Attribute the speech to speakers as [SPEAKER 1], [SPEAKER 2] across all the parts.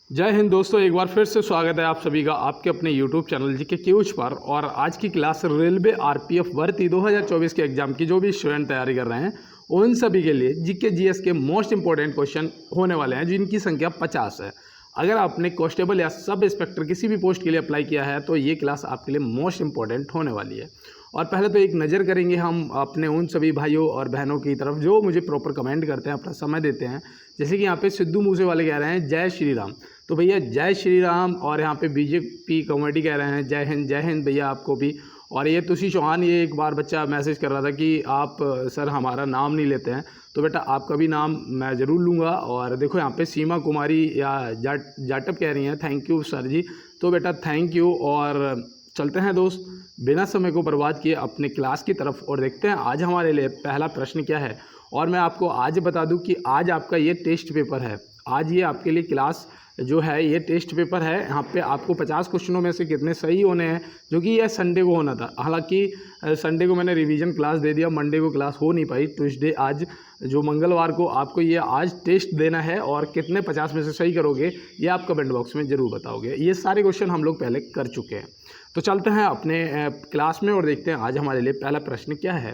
[SPEAKER 1] जय हिंद दोस्तों, एक बार फिर से स्वागत है आप सभी का आपके अपने YouTube चैनल जीके क्यूज पर। और आज की क्लास रेलवे आरपीएफ भर्ती 2024 के एग्जाम की जो भी स्टूडेंट तैयारी कर रहे हैं उन सभी के लिए जीके जीएस के मोस्ट इंपॉर्टेंट क्वेश्चन होने वाले हैं, जिनकी संख्या 50 है। अगर आपने कांस्टेबल या सब इंस्पेक्टर किसी भी पोस्ट के लिए अप्लाई किया है तो ये क्लास आपके लिए मोस्ट इंपॉर्टेंट होने वाली है। और पहले तो एक नज़र करेंगे हम अपने उन सभी भाइयों और बहनों की तरफ जो मुझे प्रॉपर कमेंट करते हैं, अपना समय देते हैं। जैसे कि यहाँ पे सिद्धू मूसेवाले कह रहे हैं जय श्री राम, तो भैया जय श्री राम। और यहाँ पे बीजेपी कॉमेडी कह रहे हैं जय हिंद भैया आपको भी। और ये तुषी चौहान, ये एक बार बच्चा मैसेज कर रहा था कि आप सर हमारा नाम नहीं लेते हैं, तो बेटा आपका भी नाम मैं ज़रूर लूँगा। और देखो यहाँ पे सीमा कुमारी या जाटप कह रही हैं थैंक यू सर जी, तो बेटा थैंक यू। और चलते हैं दोस्त बिना समय को बर्बाद किए अपने क्लास की तरफ और देखते हैं आज हमारे लिए पहला प्रश्न क्या है। और मैं आपको आज बता दूं कि आज आपका ये टेस्ट पेपर है। आज ये आपके लिए क्लास जो है ये टेस्ट पेपर है। यहाँ पे आपको 50 क्वेश्चनों में से कितने सही होने हैं, जो कि यह संडे को होना था। हालांकि संडे को मैंने रिवीजन क्लास दे दिया, मंडे को क्लास हो नहीं पाई। ट्यूसडे आज जो मंगलवार को आपको ये आज टेस्ट देना है और कितने 50 में से सही करोगे ये आप कमेंट बॉक्स में ज़रूर बताओगे। ये सारे क्वेश्चन हम लोग पहले कर चुके हैं। तो चलते हैं अपने क्लास में और देखते हैं आज हमारे लिए पहला प्रश्न क्या है।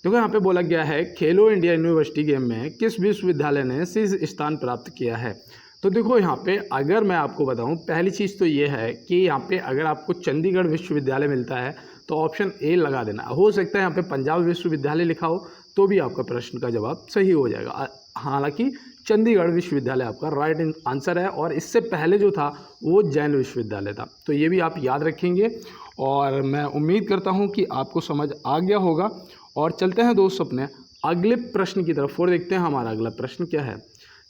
[SPEAKER 1] देखो यहाँ पे बोला गया है खेलो इंडिया यूनिवर्सिटी गेम में किस विश्वविद्यालय ने शीर्ष स्थान प्राप्त किया है। तो देखो यहाँ पे अगर मैं आपको बताऊँ, पहली चीज़ तो ये है कि यहाँ पे अगर आपको चंडीगढ़ विश्वविद्यालय मिलता है तो ऑप्शन ए लगा देना। हो सकता है यहाँ पे पंजाब विश्वविद्यालय लिखा हो तो भी आपका प्रश्न का जवाब सही हो जाएगा। हालांकि चंडीगढ़ विश्वविद्यालय आपका राइट आंसर है और इससे पहले जो था वो जैन विश्वविद्यालय था। तो ये भी आप याद रखेंगे और मैं उम्मीद करता हूँ कि आपको समझ आ गया होगा। और चलते हैं दोस्त अपने अगले प्रश्न की तरफ और देखते हैं हमारा अगला प्रश्न क्या है।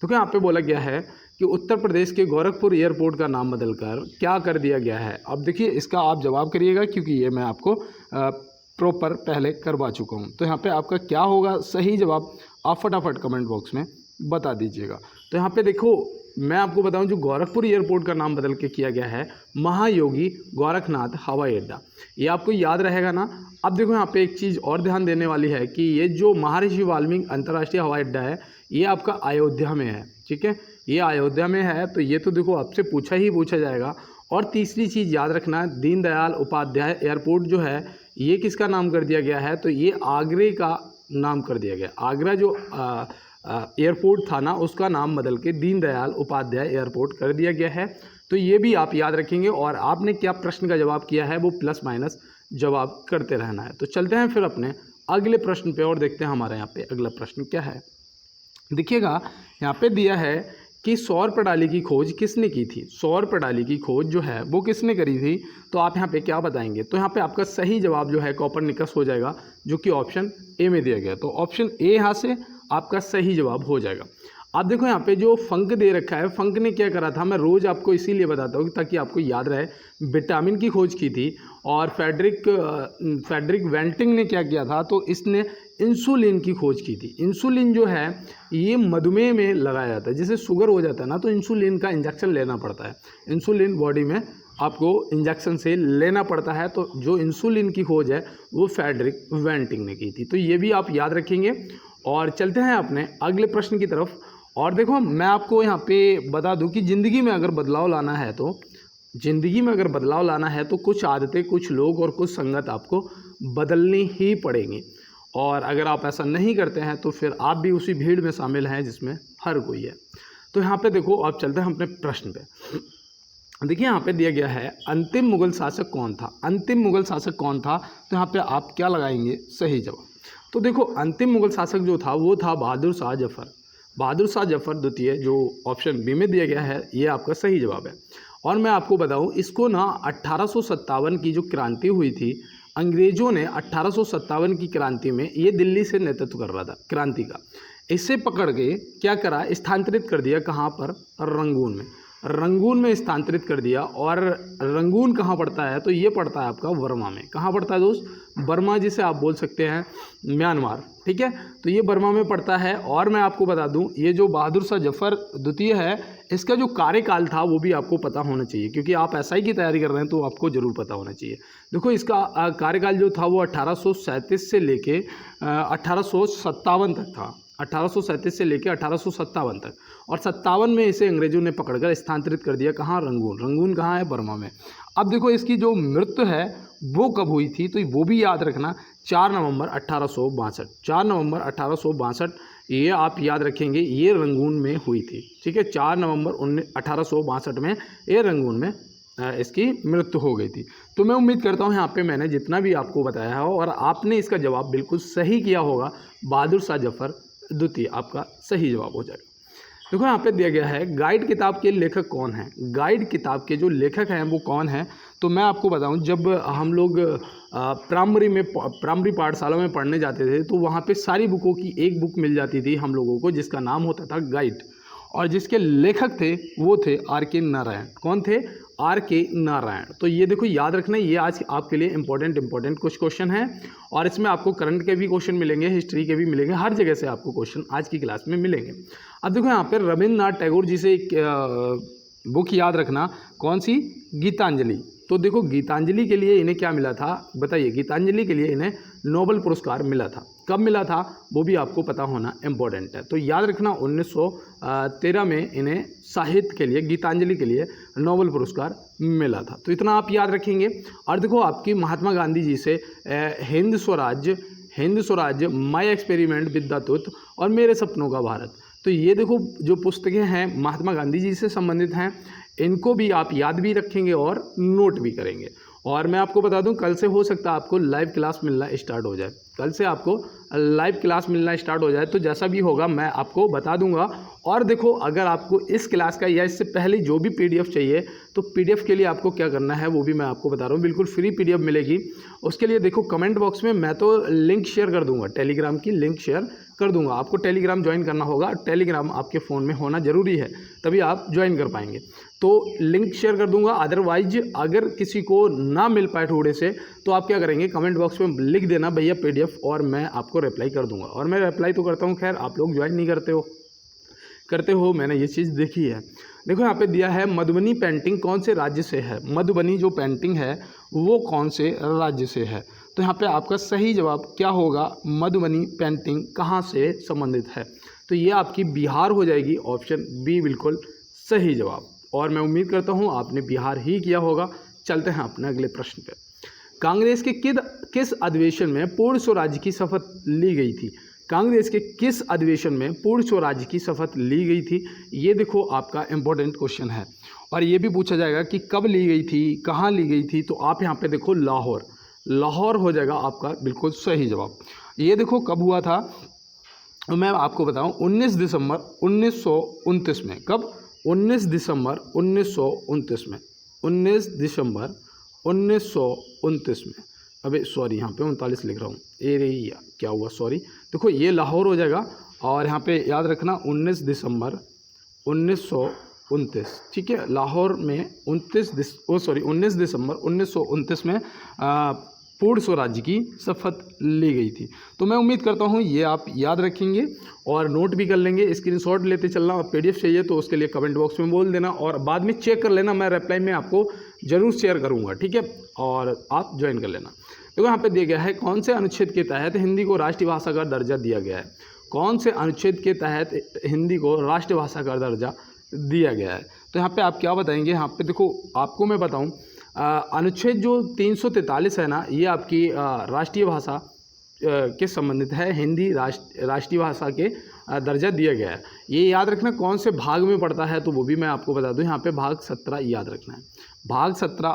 [SPEAKER 1] तो यहाँ पे बोला गया है कि उत्तर प्रदेश के गोरखपुर एयरपोर्ट का नाम बदलकर क्या कर दिया गया है। अब देखिए इसका आप जवाब करिएगा क्योंकि ये मैं आपको प्रॉपर पहले करवा चुका हूँ। तो यहाँ पे आपका क्या होगा सही जवाब, आप फटाफट कमेंट बॉक्स में बता दीजिएगा। तो यहाँ पे देखो मैं आपको बताऊं, जो गोरखपुर एयरपोर्ट का नाम बदल के किया गया है महायोगी गोरखनाथ हवाई अड्डा, ये आपको याद रहेगा ना। अब देखो यहाँ पे एक चीज़ और ध्यान देने वाली है कि ये जो महर्षि वाल्मीकि अंतर्राष्ट्रीय हवाई अड्डा है ये आपका अयोध्या में है। ठीक है, ये अयोध्या में है, तो ये तो देखो आपसे पूछा जाएगा। और तीसरी चीज़ याद रखना, दीनदयाल उपाध्याय एयरपोर्ट जो है ये किसका नाम कर दिया गया है, तो ये आगरे का नाम कर दिया गया। आगरा जो एयरपोर्ट था ना उसका नाम बदल के दीनदयाल उपाध्याय एयरपोर्ट कर दिया गया है। तो ये भी आप याद रखेंगे और आपने क्या प्रश्न का जवाब किया है वो प्लस माइनस जवाब करते रहना है। तो चलते हैं फिर अपने अगले प्रश्न पे और देखते हैं हमारे यहाँ पे अगला प्रश्न क्या है। देखिएगा यहाँ पे दिया है कि सौर प्रणाली की खोज किसने की थी। सौर प्रणाली की खोज जो है वो किसने करी थी, तो आप यहाँ पे क्या बताएंगे। तो यहाँ पे आपका सही जवाब जो है कॉपरनिकस हो जाएगा, जो कि ऑप्शन ए में दिया गया। तो ऑप्शन ए यहाँ से आपका सही जवाब हो जाएगा। आप देखो यहाँ पे जो फंक दे रखा है, फंक ने क्या करा था, मैं रोज़ आपको इसीलिए बताता हूँ ताकि आपको याद रहे। विटामिन की खोज की थी और फेडरिक वेंटिंग ने क्या किया था, तो इसने इंसुलिन की खोज की थी। इंसुलिन जो है ये मधुमेह में लगाया जाता है, जैसे शुगर हो जाता है ना तो इंसुलिन का इंजेक्शन लेना पड़ता है। इंसुलिन बॉडी में आपको इंजेक्शन से लेना पड़ता है, तो जो इंसुलिन की खोज है वो फेडरिक वेंटिंग ने की थी। तो ये भी आप याद रखेंगे। और चलते हैं अपने अगले प्रश्न की तरफ। और देखो मैं आपको यहाँ पे बता दूं कि ज़िंदगी में अगर बदलाव लाना है तो कुछ आदतें, कुछ लोग और कुछ संगत आपको बदलनी ही पड़ेंगी। और अगर आप ऐसा नहीं करते हैं तो फिर आप भी उसी भीड़ में शामिल हैं जिसमें हर कोई है। तो यहाँ पे देखो आप चलते हैं अपने प्रश्न पे। देखिए यहाँ पे दिया गया है अंतिम मुगल शासक कौन था। अंतिम मुगल शासक कौन था, तो यहाँ पे आप क्या लगाएंगे सही जवाब। तो देखो अंतिम मुगल शासक जो था वो था बहादुर शाह जफर। बहादुर शाह जफर द्वितीय, जो ऑप्शन बी में दिया गया है ये आपका सही जवाब है। और मैं आपको बताऊं इसको ना 1857 की जो क्रांति हुई थी, अंग्रेज़ों ने 1857 की क्रांति में ये दिल्ली से नेतृत्व कर रहा था क्रांति का। इसे पकड़ के क्या करा, स्थानांतरित कर दिया कहाँ पर, रंगून में। रंगून में स्थानांतरित कर दिया। और रंगून कहाँ पड़ता है, तो ये पड़ता है आपका वर्मा में। कहाँ पड़ता है दोस्त, बर्मा, जिसे आप बोल सकते हैं म्यांमार। ठीक है, तो ये बर्मा में पड़ता है। और मैं आपको बता दूं ये जो बहादुर शाह जफर द्वितीय है इसका जो कार्यकाल था वो भी आपको पता होना चाहिए, क्योंकि आप एसआई की तैयारी कर रहे हैं तो आपको ज़रूर पता होना चाहिए। देखो इसका कार्यकाल जो था वो 1837 से लेके 1857 तक था। 1837 से लेकर 1857 तक, और 57 में इसे अंग्रेजों ने पकड़कर स्थानांतरित कर दिया। कहाँ? रंगून। रंगून कहाँ है? बर्मा में। अब देखो इसकी जो मृत्यु है वो कब हुई थी, तो वो भी याद रखना, 4 नवंबर 1862। 4 नवंबर 1862 ये आप याद रखेंगे, ये रंगून में हुई थी। ठीक है, 4 नवंबर 1862 में ये रंगून में इसकी मृत्यु हो गई थी। तो मैं उम्मीद करता हूँ यहाँ पे मैंने जितना भी आपको बताया है और आपने इसका जवाब बिल्कुल सही किया होगा। बहादुर शाह जफर द्वितीय आपका सही जवाब हो जाएगा। देखो यहाँ पे दिया गया है गाइड किताब के लेखक कौन हैं। गाइड किताब के जो लेखक हैं वो कौन हैं, तो मैं आपको बताऊं, जब हम लोग प्राइमरी पाठशाला में पढ़ने जाते थे तो वहाँ पे सारी बुकों की एक बुक मिल जाती थी हम लोगों को, जिसका नाम होता था गाइड, और जिसके लेखक थे वो थे R.K. नारायण। कौन थे? R.K. नारायण। तो ये देखो याद रखना, ये आज आपके लिए इंपॉर्टेंट कुछ क्वेश्चन हैं, और इसमें आपको करंट के भी क्वेश्चन मिलेंगे, हिस्ट्री के भी मिलेंगे, हर जगह से आपको क्वेश्चन आज की क्लास में मिलेंगे। अब देखो यहाँ पे रविन्द्रनाथ टैगोर जी से बुक याद रखना, कौन सी? गीतांजलि। तो देखो गीतांजलि के लिए इन्हें क्या मिला था, बताइए। गीतांजलि के लिए इन्हें नोबेल पुरस्कार मिला था। कब मिला था वो भी आपको पता होना इम्पोर्टेंट है। तो याद रखना 1913 में इन्हें साहित्य के लिए, गीतांजलि के लिए नोबेल पुरस्कार मिला था। तो इतना आप याद रखेंगे। और देखो आपकी महात्मा गांधी जी से हिंद स्वराज्य, my experiment with the truth और मेरे सपनों का भारत। तो ये देखो जो पुस्तकें हैं महात्मा गांधी जी से संबंधित हैं, इनको भी आप याद भी रखेंगे और नोट भी करेंगे। और मैं आपको बता दूं, कल से हो सकता है आपको लाइव क्लास मिलना स्टार्ट हो जाए। कल से आपको लाइव क्लास मिलना स्टार्ट हो जाए, तो जैसा भी होगा मैं आपको बता दूंगा। और देखो अगर आपको इस क्लास का या इससे पहले जो भी PDF चाहिए, तो PDF के लिए आपको क्या करना है वो भी मैं आपको बता रहा हूँ, बिल्कुल फ्री PDF मिलेगी। उसके लिए देखो कमेंट बॉक्स में मैं तो लिंक शेयर कर दूंगा, टेलीग्राम की लिंक शेयर कर दूंगा। आपको टेलीग्राम ज्वाइन करना होगा, टेलीग्राम आपके फ़ोन में होना ज़रूरी है, तभी आप ज्वाइन कर पाएंगे। तो लिंक शेयर कर दूंगा। अदरवाइज अगर किसी को ना मिल पाए थोड़े से, तो आप क्या करेंगे, कमेंट बॉक्स में लिख देना भैया PDF, और मैं आपको रिप्लाई कर दूंगा। और मैं रिप्लाई तो करता हूँ, खैर आप लोग ज्वाइन नहीं करते हो, मैंने ये चीज़ देखी है। देखो यहाँ पे दिया है मधुबनी पेंटिंग कौन से राज्य से है। मधुबनी जो पेंटिंग है वो कौन से राज्य से है, तो यहाँ पे आपका सही जवाब क्या होगा, मधुबनी पेंटिंग कहाँ से संबंधित है, तो ये आपकी बिहार हो जाएगी। ऑप्शन बी बिल्कुल सही जवाब। और मैं उम्मीद करता हूँ आपने बिहार ही किया होगा। चलते हैं अपने अगले प्रश्न पे। कांग्रेस के किस अधिवेशन में पूर्ण स्वराज्य की शपथ ली गई थी। कांग्रेस के किस अधिवेशन में पूर्ण स्वराज्य की शपथ ली गई थी, ये देखो आपका इंपॉर्टेंट क्वेश्चन है। और ये भी पूछा जाएगा कि कब ली गई थी, कहाँ ली गई थी, तो आप यहाँ पे देखो लाहौर हो जाएगा आपका बिल्कुल सही जवाब। ये देखो कब हुआ था, मैं आपको बताऊं 19 दिसंबर 1929 में। कब? 19 दिसंबर 1929 में। 19 दिसंबर 1929 में। अबे सॉरी, यहाँ पे 39 लिख रहा हूँ, ये क्या हुआ, सॉरी। देखो ये लाहौर हो जाएगा, और यहाँ पे याद रखना 19 दिसंबर 1929। ठीक है, लाहौर में 19 दिसंबर 1929 में पूर्ण स्वराज्य की शपथ ली गई थी। तो मैं उम्मीद करता हूँ ये आप याद रखेंगे और नोट भी कर लेंगे, स्क्रीनशॉट लेते चलना। और PDF चाहिए तो उसके लिए कमेंट बॉक्स में बोल देना, और बाद में चेक कर लेना, मैं रिप्लाई में आपको जरूर शेयर करूँगा। ठीक है, और आप ज्वाइन कर लेना। देखो यहाँ पे दिया गया है कौन से अनुच्छेद के तहत हिंदी को राष्ट्रीय भाषा का दर्जा दिया गया है। कौन से अनुच्छेद के तहत हिंदी को राष्ट्रीय भाषा का दर्जा दिया गया है, तो यहाँ पे आप क्या बताएंगे। यहाँ पे देखो आपको मैं बताऊँ, अनुच्छेद जो 343 है ना, ये आपकी राष्ट्रीय भाषा के संबंधित है। हिंदी राष्ट्रीय भाषा के दर्जा दिया गया है। ये याद रखना कौन से भाग में पड़ता है, तो वो भी मैं आपको बता दूं। यहाँ पे भाग 17 याद रखना है। भाग 17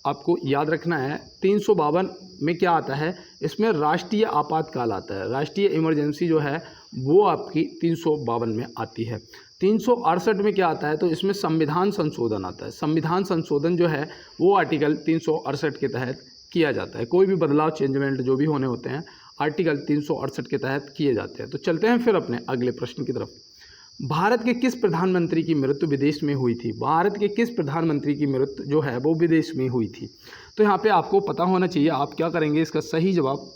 [SPEAKER 1] आपको याद रखना है। 352 में क्या आता है, इसमें राष्ट्रीय आपातकाल आता है। राष्ट्रीय इमरजेंसी जो है वो आपकी 352 में आती है। 368 में क्या आता है, तो इसमें संविधान संशोधन आता है। संविधान संशोधन जो है वो आर्टिकल 368 के तहत किया जाता है। कोई भी बदलाव, चेंजमेंट जो भी होने होते हैं आर्टिकल 368 के तहत किए जाते हैं। तो चलते हैं फिर अपने अगले प्रश्न की तरफ। भारत के किस प्रधानमंत्री की मृत्यु विदेश में हुई थी। भारत के किस प्रधानमंत्री की मृत्यु जो है वो विदेश में हुई थी, तो यहाँ पे आपको पता होना चाहिए। आप क्या करेंगे, इसका सही जवाब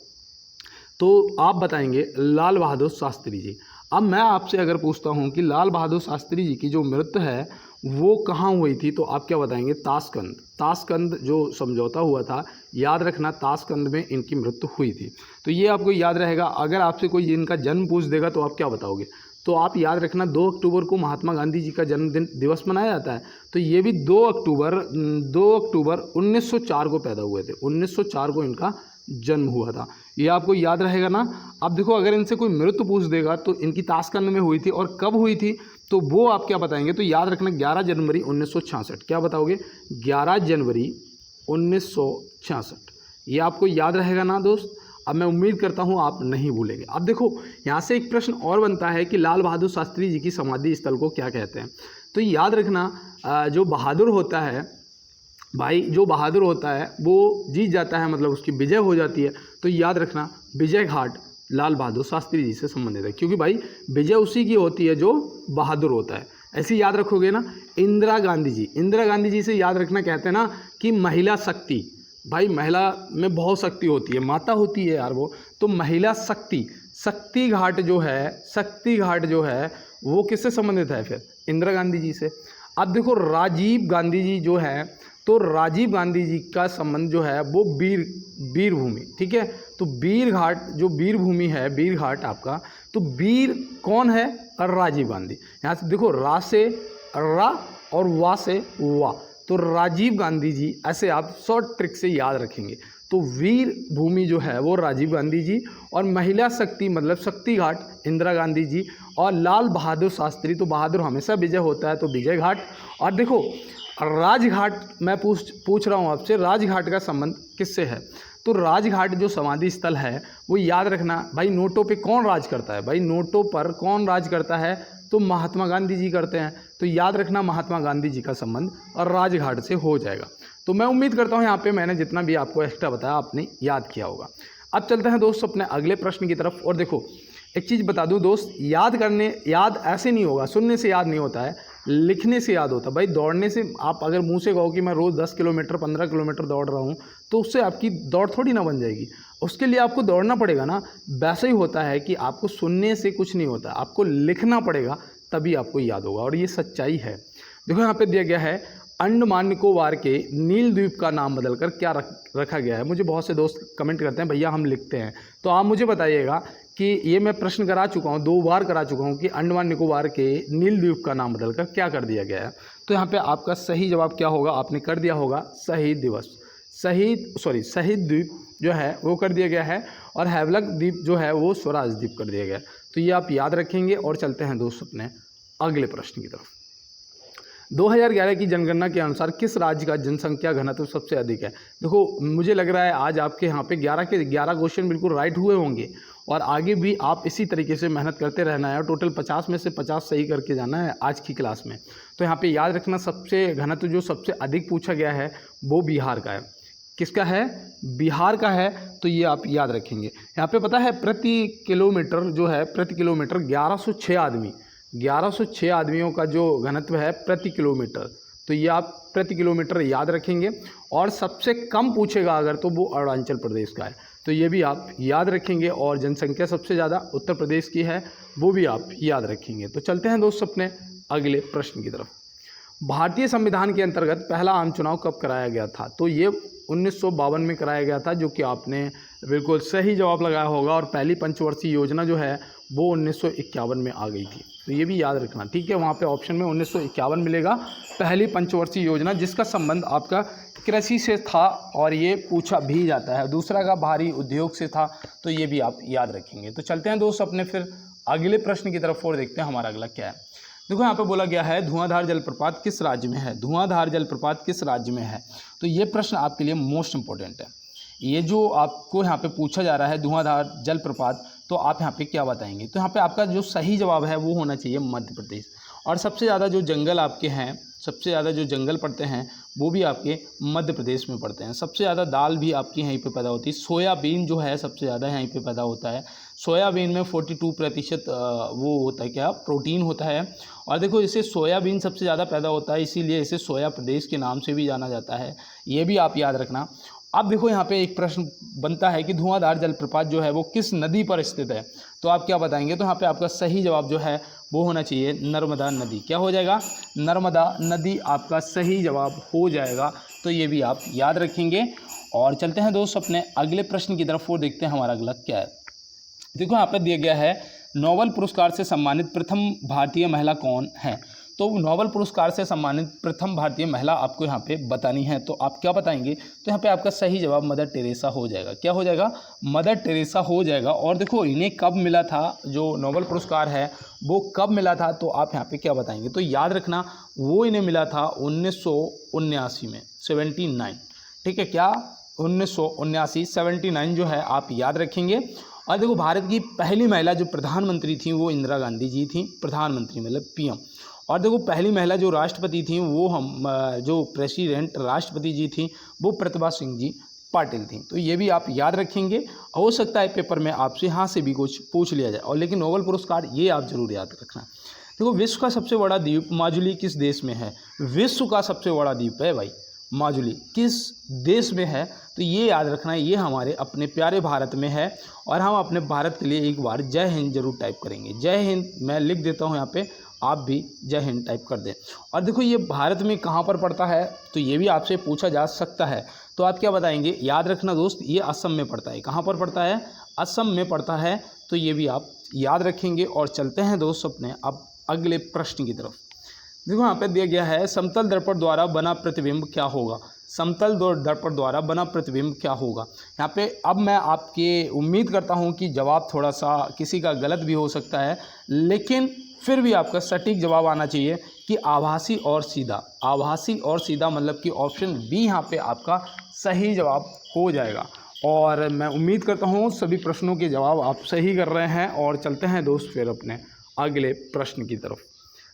[SPEAKER 1] तो आप बताएंगे लाल बहादुर शास्त्री जी। अब मैं आपसे अगर पूछता हूँ कि लाल बहादुर शास्त्री जी की जो मृत्यु है वो कहाँ हुई थी, तो आप क्या बताएंगे? ताशकंद। ताशकंद जो समझौता हुआ था, याद रखना, ताशकंद में इनकी मृत्यु हुई थी। तो ये आपको याद रहेगा। अगर आपसे कोई इनका जन्म पूछ देगा तो आप क्या बताओगे? तो आप याद रखना 2 अक्टूबर को महात्मा गांधी जी का जन्मदिन दिवस मनाया जाता है। तो ये भी 2 अक्टूबर 1904 को पैदा हुए थे। 1904 को इनका जन्म हुआ था। ये आपको याद रहेगा ना। अब देखो, अगर इनसे कोई मृत्यु पूछ देगा तो इनकी ताशकंद में हुई थी और कब हुई थी, तो वो आप क्या बताएंगे? तो याद रखना 11 जनवरी 1966। क्या बताओगे? 11 जनवरी 1966। ये आपको याद रहेगा ना दोस्त। अब मैं उम्मीद करता हूँ आप नहीं भूलेंगे। अब देखो, यहाँ से एक प्रश्न और बनता है कि लाल बहादुर शास्त्री जी की समाधि स्थल को क्या कहते हैं? तो याद रखना, जो बहादुर होता है भाई, जो बहादुर होता है वो जीत जाता है, मतलब उसकी विजय हो जाती है। तो याद रखना विजय घाट लाल बहादुर शास्त्री जी से संबंधित है, क्योंकि भाई विजय उसी की होती है जो बहादुर होता है। ऐसे याद रखोगे ना। इंदिरा गांधी जी से याद रखना, कहते हैं ना कि महिला शक्ति। भाई महिला में बहुत शक्ति होती है, माता होती है यार वो। तो महिला शक्ति, शक्ति घाट जो है वो किससे संबंधित है? फिर इंदिरा गांधी जी से। अब देखो, राजीव गांधी जी जो है, तो राजीव गांधी जी का संबंध जो है वो वीर भूमि, ठीक है। तो वीर घाट, जो वीर भूमि है, वीर घाट आपका, तो वीर कौन है? राजीव गांधी। यहाँ से देखो, रा से रा और वा से वा, तो राजीव गांधी जी, ऐसे आप शॉर्ट ट्रिक से याद रखेंगे। तो वीर भूमि जो है वो राजीव गांधी जी, और महिला शक्ति मतलब शक्ति घाट इंदिरा गांधी जी, और लाल बहादुर शास्त्री, तो बहादुर हमेशा विजय होता है, तो विजय घाट। और देखो, राजघाट मैं पूछ रहा हूँ आपसे, राजघाट का संबंध किससे है? तो राजघाट जो समाधि स्थल है वो याद रखना भाई, नोटों पे कौन राज करता है? भाई नोटों पर कौन राज करता है? तो महात्मा गांधी जी करते हैं। तो याद रखना महात्मा गांधी जी का संबंध और राजघाट से हो जाएगा। तो मैं उम्मीद करता हूँ यहाँ पे मैंने जितना भी आपको एक्स्ट्रा बताया आपने याद किया होगा। अब चलते हैं दोस्त अपने अगले प्रश्न की तरफ। और देखो, एक चीज़ बता दूं दोस्त, याद ऐसे नहीं होगा, सुनने से याद नहीं होता है, लिखने से याद होता है। भाई दौड़ने से आप अगर मुंह से कहो कि मैं रोज़ 10 किलोमीटर 15 किलोमीटर दौड़ रहा हूँ, तो उससे आपकी दौड़ थोड़ी ना बन जाएगी। उसके लिए आपको दौड़ना पड़ेगा ना। वैसे ही होता है कि आपको सुनने से कुछ नहीं होता, आपको लिखना पड़ेगा, तभी आपको याद होगा। और ये सच्चाई है। देखो यहाँ पे दिया गया है, अंडमान निकोबार के नील द्वीप का नाम बदलकर क्या रखा गया है? मुझे बहुत से दोस्त कमेंट करते हैं भैया हम लिखते हैं, तो आप मुझे बताइएगा कि ये मैं प्रश्न करा चुका हूँ, 2 बार करा चुका हूँ कि अंडमान निकोबार के नील द्वीप का नाम बदलकर क्या कर दिया गया है। तो यहाँ पे आपका सही जवाब क्या होगा? आपने कर दिया होगा शहीद दिवस। शहीद द्वीप जो है वो कर दिया गया है, और हैवलक द्वीप जो है वो स्वराज द्वीप कर दिया गया है। तो ये आप याद रखेंगे। और चलते हैं दोस्त अपने अगले प्रश्न की तरफ। 2011 की जनगणना के अनुसार किस राज्य का जनसंख्या घनत्व सबसे अधिक है? देखो, मुझे लग रहा है आज आपके यहाँ पे 11 के 11 क्वेश्चन बिल्कुल राइट हुए होंगे, और आगे भी आप इसी तरीके से मेहनत करते रहना है, और टोटल 50 में से 50 सही करके जाना है आज की क्लास में। तो यहाँ पे याद रखना, सबसे घनत्व जो सबसे अधिक पूछा गया है वो बिहार का है। किसका है? बिहार का है। तो ये आप याद रखेंगे। यहाँ पे पता है प्रति किलोमीटर जो है, प्रति किलोमीटर 1106 आदमियों का जो घनत्व है प्रति किलोमीटर। तो ये आप प्रति किलोमीटर याद रखेंगे। और सबसे कम पूछेगा अगर, तो वो अरुणाचल प्रदेश का है। तो ये भी आप याद रखेंगे। और जनसंख्या सबसे ज़्यादा उत्तर प्रदेश की है, वो भी आप याद रखेंगे। तो चलते हैं दोस्त अपने अगले प्रश्न की तरफ। भारतीय संविधान के अंतर्गत पहला आम चुनाव कब कराया गया था? तो ये 1952 में कराया गया था, जो कि आपने बिल्कुल सही जवाब लगाया होगा। और पहली पंचवर्षीय योजना जो है वो 1951 में आ गई थी। तो ये भी याद रखना, ठीक है। वहाँ पे ऑप्शन में 1951 मिलेगा, पहली पंचवर्षीय योजना, जिसका संबंध आपका कृषि से था, और ये पूछा भी जाता है। दूसरा का भारी उद्योग से था, तो ये भी आप याद रखेंगे। तो चलते हैं दोस्त अपने फिर अगले प्रश्न की तरफ और देखते हैं हमारा अगला क्या है। देखो यहाँ पे बोला गया है, धुआंधार जलप्रपात किस राज्य में है? धुआंधार जलप्रपात किस राज्य में है? तो ये प्रश्न आपके लिए मोस्ट इंपॉर्टेंट है। ये जो आपको यहाँ पे पूछा जा रहा है धुआंधार जलप्रपात, तो आप यहाँ पे क्या बताएंगे? तो यहाँ पे आपका जो सही जवाब है वो होना चाहिए मध्य प्रदेश। और सबसे ज़्यादा जो जंगल आपके हैं, सबसे ज़्यादा जो जंगल पड़ते हैं वो भी आपके मध्य प्रदेश में पड़ते हैं। सबसे ज़्यादा दाल भी आपकी यहीं पे पैदा होती है। सोयाबीन जो है सबसे ज़्यादा यहीं पे पैदा होता है। सोयाबीन में 42% वो होता है क्या, प्रोटीन होता है। और देखो, इसे सोयाबीन सबसे ज़्यादा पैदा होता है, इसीलिए इसे सोया प्रदेश के नाम से भी जाना जाता है। ये भी आप याद रखना। अब देखो यहाँ पे एक प्रश्न बनता है कि धुआंधार जलप्रपात जो है वो किस नदी पर स्थित है, तो आप क्या बताएंगे। तो यहाँ पे आपका सही जवाब जो है वो होना चाहिए नर्मदा नदी। क्या हो जाएगा, नर्मदा नदी आपका सही जवाब हो जाएगा। तो ये भी आप याद रखेंगे। और चलते हैं दोस्त अपने अगले प्रश्न की तरफ, वो देखते हैं हमारा अगला क्या है। देखो यहाँ पे दिया गया है नोबेल पुरस्कार से सम्मानित प्रथम भारतीय महिला कौन है। तो नोबेल पुरस्कार से सम्मानित प्रथम भारतीय महिला आपको यहाँ पे बतानी है, तो आप क्या बताएंगे। तो यहाँ पे आपका सही जवाब मदर टेरेसा हो जाएगा। क्या हो जाएगा, मदर टेरेसा हो जाएगा। और देखो इन्हें कब मिला था, जो नोबेल पुरस्कार है वो कब मिला था, तो आप यहाँ पे क्या बताएंगे। तो याद रखना वो इन्हें मिला था 1979 में, 79। ठीक है, क्या 1979, 79 जो है आप याद रखेंगे। और देखो भारत की पहली महिला जो प्रधानमंत्री थी वो इंदिरा गांधी जी थी, प्रधानमंत्री मतलब पीएम। और देखो पहली महिला जो राष्ट्रपति थी वो जो प्रेसिडेंट राष्ट्रपति जी थी वो प्रतिभा सिंह जी पाटिल थी। तो ये भी आप याद रखेंगे। हो सकता है पेपर में आपसे यहाँ से भी कुछ पूछ लिया जाए, और लेकिन नोबेल पुरस्कार ये आप जरूर याद रखना। देखो विश्व का सबसे बड़ा द्वीप माजुली किस देश में है। विश्व का सबसे बड़ा द्वीप है भाई माजुली, किस देश में है, तो ये याद रखना है, ये हमारे अपने प्यारे भारत में है। और हम अपने भारत के लिए एक बार जय हिंद जरूर टाइप करेंगे। जय हिंद मैं लिख देता हूँ यहाँ पे, आप भी जय हिंद टाइप कर दें। और देखो ये भारत में कहाँ पर पड़ता है, तो ये भी आपसे पूछा जा सकता है। तो आप क्या बताएंगे, याद रखना दोस्त ये असम में पड़ता है। कहाँ पर पड़ता है, असम में पड़ता है। तो ये भी आप याद रखेंगे। और चलते हैं दोस्त अपने अब अगले प्रश्न की तरफ। देखो यहाँ पे दिया गया है समतल दर्पण द्वारा बना प्रतिबिंब क्या होगा। समतल दर्पण द्वारा बना प्रतिबिंब क्या होगा। यहाँ पे अब मैं आपके उम्मीद करता हूँ कि जवाब थोड़ा सा किसी का गलत भी हो सकता है, लेकिन फिर भी आपका सटीक जवाब आना चाहिए कि आभासी और सीधा। आभासी और सीधा मतलब कि ऑप्शन बी यहाँ पे आपका सही जवाब हो जाएगा। और मैं उम्मीद करता हूँ सभी प्रश्नों के जवाब आप सही कर रहे हैं। और चलते हैं दोस्त फिर अपने अगले प्रश्न की तरफ।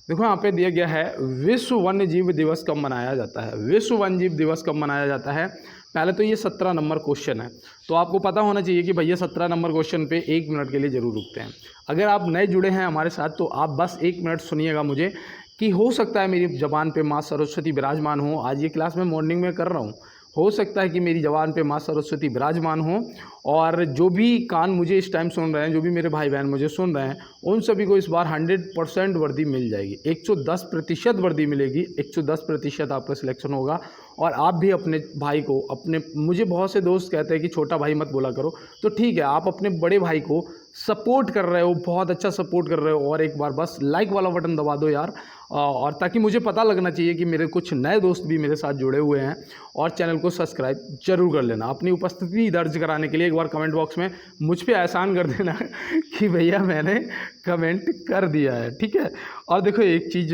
[SPEAKER 1] देखो यहाँ पे दिया गया है विश्व वन्य जीव दिवस कब मनाया जाता है। विश्व वन्य जीव दिवस कब मनाया जाता है। पहले तो ये 17 नंबर क्वेश्चन है, तो आपको पता होना चाहिए कि भैया 17 नंबर क्वेश्चन पे 1 मिनट के लिए ज़रूर रुकते हैं। अगर आप नए जुड़े हैं हमारे साथ तो आप बस 1 मिनट सुनिएगा मुझे, कि हो सकता है मेरी ज़बान पे माँ सरस्वती विराजमान हो। आज ये क्लास मैं मॉर्निंग में कर रहा हूँ, हो सकता है कि मेरी ज़बान पे माँ सरस्वती विराजमान हो। और जो भी कान मुझे इस टाइम सुन रहे हैं, जो भी मेरे भाई बहन मुझे सुन रहे हैं, उन सभी को इस बार 100% वर्दी मिल जाएगी। 110% वर्दी मिलेगी, 110% आपका सिलेक्शन होगा। और आप भी अपने भाई को, अपने, मुझे बहुत से दोस्त कहते हैं कि छोटा भाई मत बोला करो, तो ठीक है आप अपने बड़े भाई को सपोर्ट कर रहे हो, बहुत अच्छा सपोर्ट कर रहे हो। और एक बार बस लाइक वाला बटन दबा दो यार, और ताकि मुझे पता लगना चाहिए कि मेरे कुछ नए दोस्त भी मेरे साथ जुड़े हुए हैं। और चैनल को सब्सक्राइब जरूर कर लेना। अपनी उपस्थिति दर्ज कराने के लिए एक बार कमेंट बॉक्स में मुझ पे एहसान कर देना कि भैया मैंने कमेंट कर दिया है, ठीक है। और देखो एक चीज़,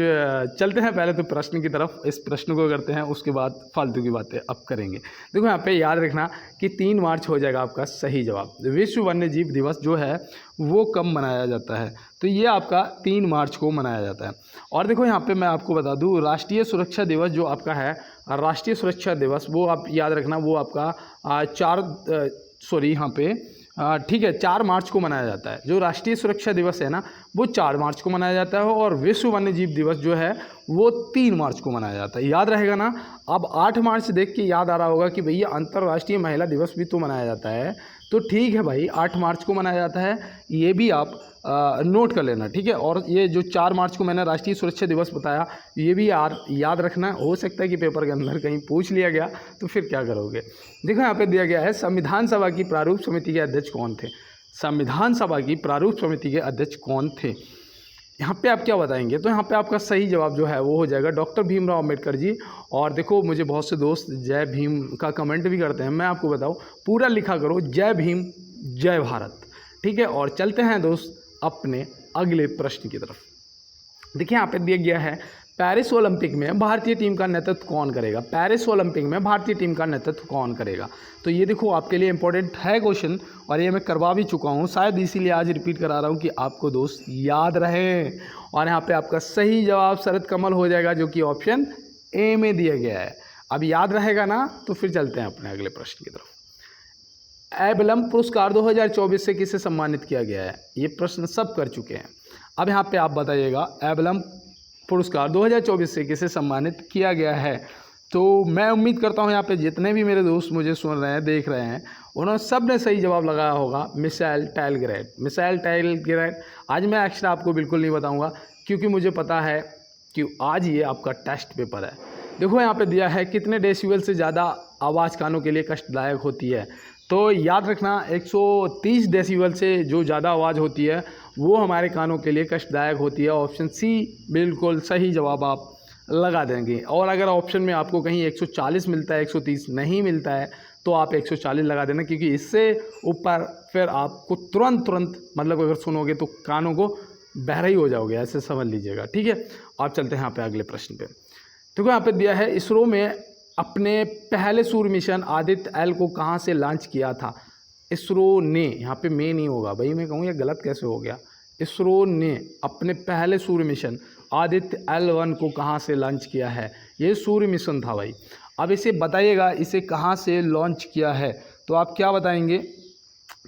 [SPEAKER 1] चलते हैं पहले तो प्रश्न की तरफ, इस प्रश्न को करते हैं, उसके बाद फालतू की बातें अब करेंगे। देखो यहाँ पे याद रखना कि 3 मार्च हो जाएगा आपका सही जवाब। विश्व वन्य जीव दिवस जो है वो कब मनाया जाता है, तो ये आपका 3 मार्च को मनाया जाता है। और देखो यहाँ पे मैं आपको बता दूँ, राष्ट्रीय सुरक्षा दिवस जो आपका है, राष्ट्रीय सुरक्षा दिवस वो आप याद रखना, वो आपका 4 मार्च को मनाया जाता है। जो राष्ट्रीय सुरक्षा दिवस है ना वो 4 मार्च को मनाया जाता है। और विश्व वन्य जीव दिवस जो है वो 3 मार्च को मनाया जाता है। याद रहेगा ना। अब 8 मार्च देख के याद आ रहा होगा कि भैया अंतर्राष्ट्रीय महिला दिवस भी तो मनाया जाता है, तो ठीक है भाई 8 मार्च को मनाया जाता है, ये भी आप नोट कर लेना, ठीक है। और ये जो 4 मार्च को मैंने राष्ट्रीय सुरक्षा दिवस बताया, ये भी याद रखना। हो सकता है कि पेपर के अंदर कहीं पूछ लिया गया तो फिर क्या करोगे। देखो यहाँ पे दिया गया है संविधान सभा की प्रारूप समिति के अध्यक्ष कौन थे। संविधान सभा की प्रारूप समिति के अध्यक्ष कौन थे, यहाँ पे आप क्या बताएंगे। तो यहाँ पे आपका सही जवाब जो है वो हो जाएगा डॉक्टर भीमराव अम्बेडकर जी। और देखो मुझे बहुत से दोस्त जय भीम का कमेंट भी करते हैं, मैं आपको बताऊँ पूरा लिखा करो जय भीम जय भारत, ठीक है। और चलते हैं दोस्त अपने अगले प्रश्न की तरफ। देखिए यहाँ पे दिया गया है पेरिस ओलंपिक में भारतीय टीम का नेतृत्व कौन करेगा। पेरिस ओलंपिक में भारतीय टीम का नेतृत्व कौन करेगा, तो ये देखो आपके लिए इंपॉर्टेंट है क्वेश्चन, और ये मैं करवा भी चुका हूँ, शायद इसीलिए आज रिपीट करा रहा हूँ कि आपको दोस्त याद रहे। और यहाँ पे आपका सही जवाब शरद कमल हो जाएगा, जो कि ऑप्शन ए में दिया गया है। अब याद रहेगा ना, तो फिर चलते हैं अपने अगले प्रश्न की तरफ। एबलम पुरस्कार 2024 से किसे सम्मानित किया गया है, ये प्रश्न सब कर चुके हैं। अब यहाँ पे आप बताइएगा एबलम पुरस्कार 2024 से किसे सम्मानित किया गया है, तो मैं उम्मीद करता हूँ यहाँ पे जितने भी मेरे दोस्त मुझे सुन रहे हैं, देख रहे हैं, उन्होंने सब ने सही जवाब लगाया होगा, मिसाइल टाइलग्रेड। मिसाइल टाइलग्रेड आज मैं एक्स्ट्रा आपको बिल्कुल नहीं बताऊँगा, क्योंकि मुझे पता है कि आज ये आपका टेस्ट पेपर है। देखो यहाँ पे दिया है कितने डेसिबल से ज़्यादा आवाज़ कानों के लिए कष्टदायक होती है। तो याद रखना 130 डेसिबल से जो ज़्यादा आवाज़ होती है वो हमारे कानों के लिए कष्टदायक होती है। ऑप्शन सी बिल्कुल सही जवाब आप लगा देंगे। और अगर ऑप्शन में आपको कहीं 140 मिलता है, 130 नहीं मिलता है, तो आप 140 लगा देना, क्योंकि इससे ऊपर फिर आपको तुरंत मतलब अगर सुनोगे तो कानों को बहरा ही हो जाओगे, ऐसे समझ लीजिएगा। ठीक है, आप चलते हैं यहाँ पे अगले प्रश्न पे। देखो यहाँ पे दिया है इसरो में अपने पहले सूर्य मिशन आदित्य एल को कहाँ से लॉन्च किया था। इसरो ने, यहाँ पे मैं नहीं होगा भाई, मैं कहूँ ये गलत कैसे हो गया। इसरो ने अपने पहले सूर्य मिशन आदित्य L1 को कहाँ से लॉन्च किया है। ये सूर्य मिशन था भाई। अब इसे बताइएगा इसे कहाँ से लॉन्च किया है, तो आप क्या बताएंगे।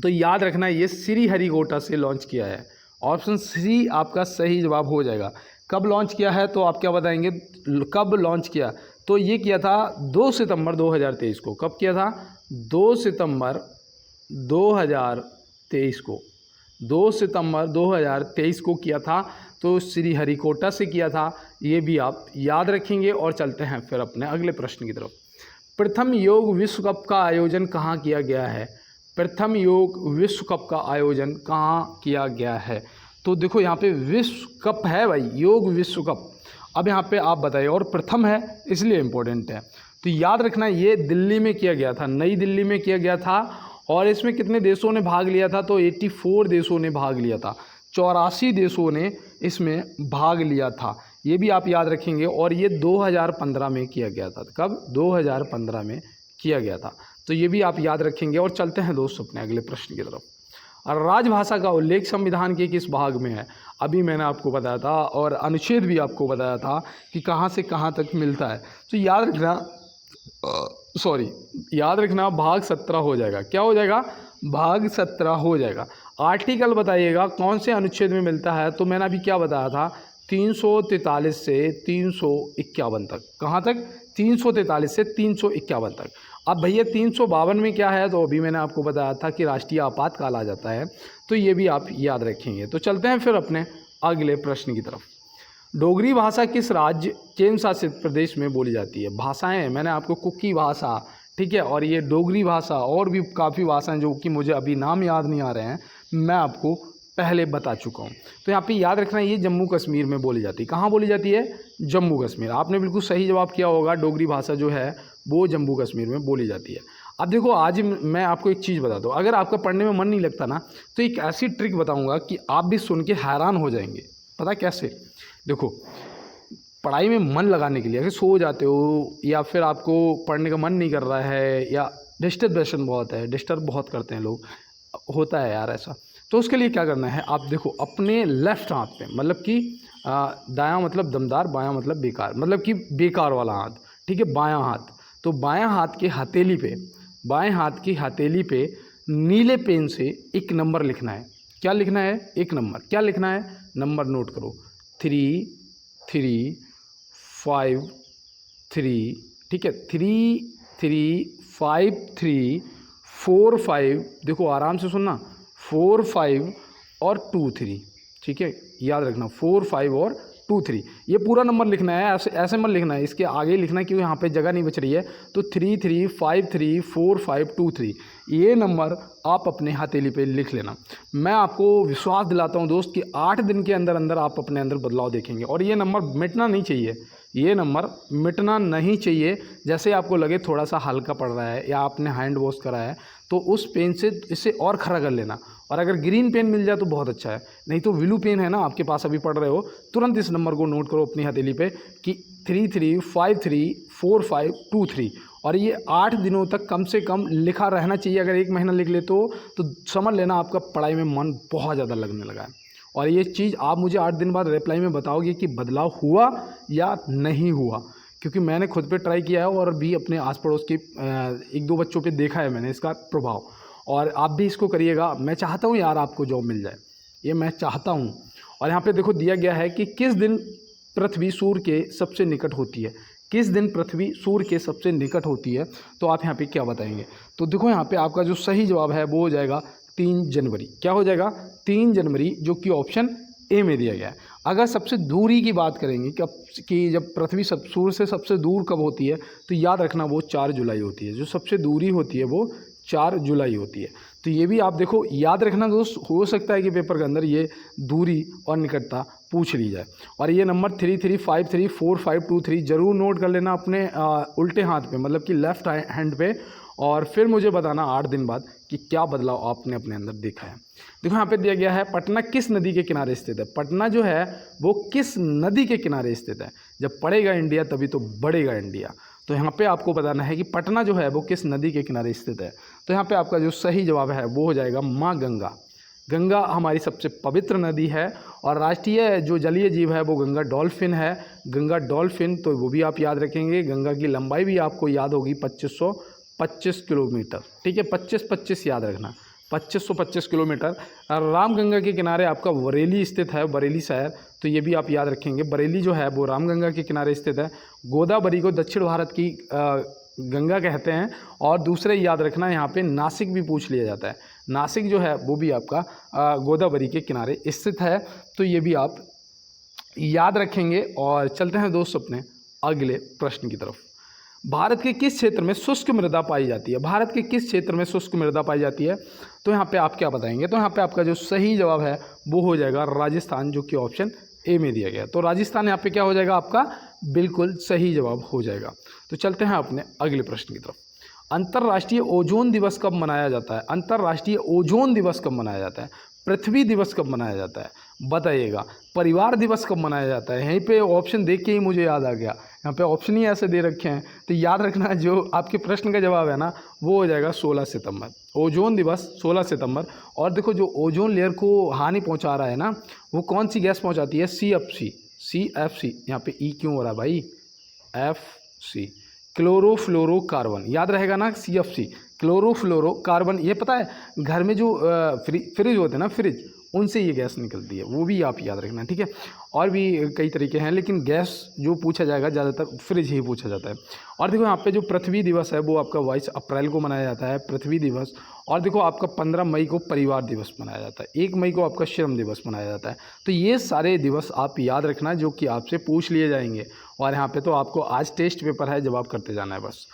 [SPEAKER 1] तो याद रखना ये श्रीहरिकोटा से लॉन्च किया है। ऑप्शन सी आपका सही जवाब हो जाएगा। कब लॉन्च किया है, तो आप क्या बताएंगे, कब लॉन्च किया। तो ये किया था 2 सितंबर 2023 को। कब किया था, 2 सितंबर 2023 को। 2 सितंबर 2023 को किया था, तो श्रीहरिकोटा से किया था। ये भी आप याद रखेंगे। और चलते हैं फिर अपने अगले प्रश्न की तरफ। प्रथम योग विश्व कप का आयोजन कहाँ किया गया है। प्रथम योग विश्व कप का आयोजन कहाँ किया गया है। तो देखो यहाँ पे विश्व कप है भाई, योग विश्व कप। अब यहाँ पे आप बताइए, और प्रथम है इसलिए इम्पोर्टेंट है। तो याद रखना ये दिल्ली में किया गया था, नई दिल्ली में किया गया था। और इसमें कितने देशों ने भाग लिया था, तो 84 देशों ने भाग लिया था। 84 देशों ने इसमें भाग लिया था, ये भी आप याद रखेंगे। और ये 2015 में किया गया था। कब, 2015 में किया गया था, तो ये भी आप याद रखेंगे। और चलते हैं दोस्तों अपने अगले प्रश्न की तरफ। और राजभाषा का उल्लेख संविधान के किस भाग में है। अभी मैंने आपको बताया था और अनुच्छेद भी आपको बताया था कि कहाँ से कहाँ तक मिलता है। तो याद रखना, याद रखना भाग 17 हो जाएगा। क्या हो जाएगा, भाग 17 हो जाएगा। आर्टिकल बताइएगा कौन से अनुच्छेद में मिलता है। तो मैंने अभी क्या बताया था, 343 से 351 तक। कहाँ तक, 343 से 351 तक। अब भैया 352 में क्या है, तो अभी मैंने आपको बताया था कि राष्ट्रीय आपातकाल आ जाता है, तो ये भी आप याद रखेंगे। तो चलते हैं फिर अपने अगले प्रश्न की तरफ। डोगरी भाषा किस राज्य केंद्र शासित प्रदेश में बोली जाती है। भाषाएं मैंने आपको कुकी भाषा, ठीक है, और ये डोगरी भाषा और भी काफ़ी भाषाएं जो कि मुझे अभी नाम याद नहीं आ रहे हैं, मैं आपको पहले बता चुका हूँ। तो यहाँ पे याद रखना ये जम्मू कश्मीर में बोली जाती है। कहाँ बोली जाती है, जम्मू कश्मीर। आपने बिल्कुल सही जवाब किया होगा, डोगरी भाषा जो है वो जम्मू कश्मीर में बोली जाती है। अब देखो आज मैं आपको एक चीज़ बता दूँ, अगर आपका पढ़ने में मन नहीं लगता ना, तो एक ऐसी ट्रिक बताऊँगा कि आप भी सुन के हैरान हो जाएंगे। पता कैसे, देखो पढ़ाई में मन लगाने के लिए, अगर सो जाते हो या फिर आपको पढ़ने का मन नहीं कर रहा है या डिस्टर्बेशन बहुत है, डिस्टर्ब बहुत करते हैं लोग, होता है यार ऐसा, तो उसके लिए क्या करना है, आप देखो अपने लेफ्ट हाथ पे, मतलब कि दायां मतलब दमदार, बायां मतलब बेकार, मतलब कि बेकार वाला हाथ, ठीक है, बायां हाथ। तो बायां हाथ के हथेली पे, बाएं हाथ की हथेली पे नीले पेन से एक नंबर लिखना है। क्या लिखना है, एक नंबर। क्या लिखना है, नंबर नोट करो, 3 3 5 3, ठीक है, 3 3 5 3 4 5, देखो आराम से सुनना, 4 5 और 2 3, ठीक है, याद रखना 4 5 और 2 3, ये पूरा नंबर लिखना है। ऐसे ऐसे मत लिखना है, इसके आगे लिखना है क्योंकि यहाँ पे जगह नहीं बच रही है। तो 3 3 5 3 4 5 2 3, ये नंबर आप अपने हथेली पे लिख लेना। मैं आपको विश्वास दिलाता हूँ दोस्त कि 8 दिन के अंदर अंदर आप अपने अंदर बदलाव देखेंगे। और ये नंबर मिटना नहीं चाहिए, ये नंबर मिटना नहीं चाहिए। जैसे आपको लगे थोड़ा सा हल्का पड़ रहा है या आपने हैंड वॉश करा है, तो उस पेन से इसे और खरा कर लेना। और अगर ग्रीन पेन मिल जाए तो बहुत अच्छा है, नहीं तो ब्लू पेन है ना आपके पास, अभी पढ़ रहे हो, तुरंत इस नंबर को नोट करो अपनी हथेली पे कि 3 3 5 3 4 5 2 3। और ये 8 दिनों तक कम से कम लिखा रहना चाहिए। अगर 1 महीना लिख लेते हो तो समझ लेना आपका पढ़ाई में मन बहुत ज़्यादा लगने लगा है। और ये चीज़ आप मुझे 8 दिन बाद रिप्लाई में बताओगे कि बदलाव हुआ या नहीं हुआ, क्योंकि मैंने खुद पे ट्राई किया है और भी अपने आस पड़ोस के 1-2 बच्चों पे देखा है मैंने इसका प्रभाव। और आप भी इसको करिएगा। मैं चाहता हूँ यार आपको जॉब मिल जाए, ये मैं चाहता हूँ। और यहाँ पे देखो दिया गया है कि किस दिन पृथ्वी सूर्य के सबसे निकट होती है। किस दिन पृथ्वी सूर्य के सबसे निकट होती है, तो आप यहाँ पे क्या बताएंगे। तो देखो यहाँ पे आपका जो सही जवाब है वो हो जाएगा 3 जनवरी। क्या हो जाएगा? 3 जनवरी, जो कि ऑप्शन ए में दिया गया है। अगर सबसे दूरी की बात करेंगे कि जब पृथ्वी सूर्य से सबसे दूर कब होती है, तो याद रखना वो 4 जुलाई होती है। जो सबसे दूरी होती है वो 4 जुलाई होती है। तो ये भी आप देखो याद रखना दोस्त, हो सकता है कि पेपर के अंदर ये दूरी और निकटता पूछ ली जाए। और ये नंबर 33534523 जरूर नोट कर लेना अपने उल्टे हाथ पे, मतलब कि लेफ्ट हैंड पे, और फिर मुझे बताना 8 दिन बाद कि क्या बदलाव आपने अपने अंदर देखा है। देखो यहाँ पे दिया गया है पटना किस नदी के किनारे स्थित है। पटना जो है वो किस नदी के किनारे स्थित है। जब पढ़ेगा इंडिया तभी तो बढ़ेगा इंडिया। तो यहाँ पे आपको बताना है कि पटना जो है वो किस नदी के किनारे स्थित है। तो यहाँ पे आपका जो सही जवाब है वो हो जाएगा माँ गंगा। गंगा हमारी सबसे पवित्र नदी है और राष्ट्रीय जो जलीय जीव है वो गंगा डॉल्फिन है। गंगा डॉल्फिन, तो वो भी आप याद रखेंगे। गंगा की लंबाई भी आपको याद होगी 2525 किलोमीटर। ठीक है, 25-25 याद रखना, 2525 किलोमीटर। रामगंगा के किनारे आपका बरेली स्थित है, बरेली शहर, तो ये भी आप याद रखेंगे। बरेली जो है वो रामगंगा के किनारे स्थित है। गोदावरी को दक्षिण भारत की गंगा कहते हैं। और दूसरे याद रखना, यहाँ पे नासिक भी पूछ लिया जाता है। नासिक जो है वो भी आपका गोदावरी के किनारे स्थित है। तो ये भी आप याद रखेंगे। और चलते हैं दोस्त अपने अगले प्रश्न की तरफ। भारत के किस क्षेत्र में शुष्क मृदा पाई जाती है। भारत के किस क्षेत्र में शुष्क मृदा पाई जाती है, तो यहाँ पे आप क्या बताएंगे। तो यहाँ पे आपका जो सही जवाब है वो हो जाएगा राजस्थान, जो कि ऑप्शन ए में दिया गया। तो राजस्थान यहाँ पे क्या हो जाएगा, आपका बिल्कुल सही जवाब हो जाएगा। तो चलते हैं अपने अगले प्रश्न की तरफ। अंतर्राष्ट्रीय ओजोन दिवस कब मनाया जाता है। अंतर्राष्ट्रीय ओजोन दिवस कब मनाया जाता है। पृथ्वी दिवस कब मनाया जाता है, बताइएगा। परिवार दिवस कब मनाया जाता है। यहीं पे ऑप्शन देख के ही मुझे याद आ गया, यहाँ पे ऑप्शन ही ऐसे दे रखे हैं। तो याद रखना, जो आपके प्रश्न का जवाब है ना वो हो जाएगा 16 सितंबर। ओजोन दिवस 16 सितंबर। और देखो जो ओजोन लेयर को हानि पहुंचा रहा है ना, वो कौन सी गैस पहुंचाती है, CFC। यहाँ पे ई क्यों हो रहा है भाई, FC, क्लोरोफ्लोरोकार्बन। याद रहेगा ना, CFC, क्लोरोफ्लोरोकार्बन। ये पता है घर में जो फ्रिज होते हैं ना, फ्रिज, उनसे ये गैस निकलती है, वो भी आप याद रखना। ठीक है, और भी कई तरीके हैं, लेकिन गैस जो पूछा जाएगा ज़्यादातर फ्रिज ही पूछा जाता है। और देखो यहाँ पे जो पृथ्वी दिवस है वो आपका 22 अप्रैल को मनाया जाता है, पृथ्वी दिवस। और देखो आपका 15 मई को परिवार दिवस मनाया जाता है, 1 मई को आपका श्रम दिवस मनाया जाता है। तो ये सारे दिवस आप याद रखना, जो कि आपसे पूछ लिए जाएंगे। और यहाँ पे तो आपको आज टेस्ट पेपर है, जवाब करते जाना है बस।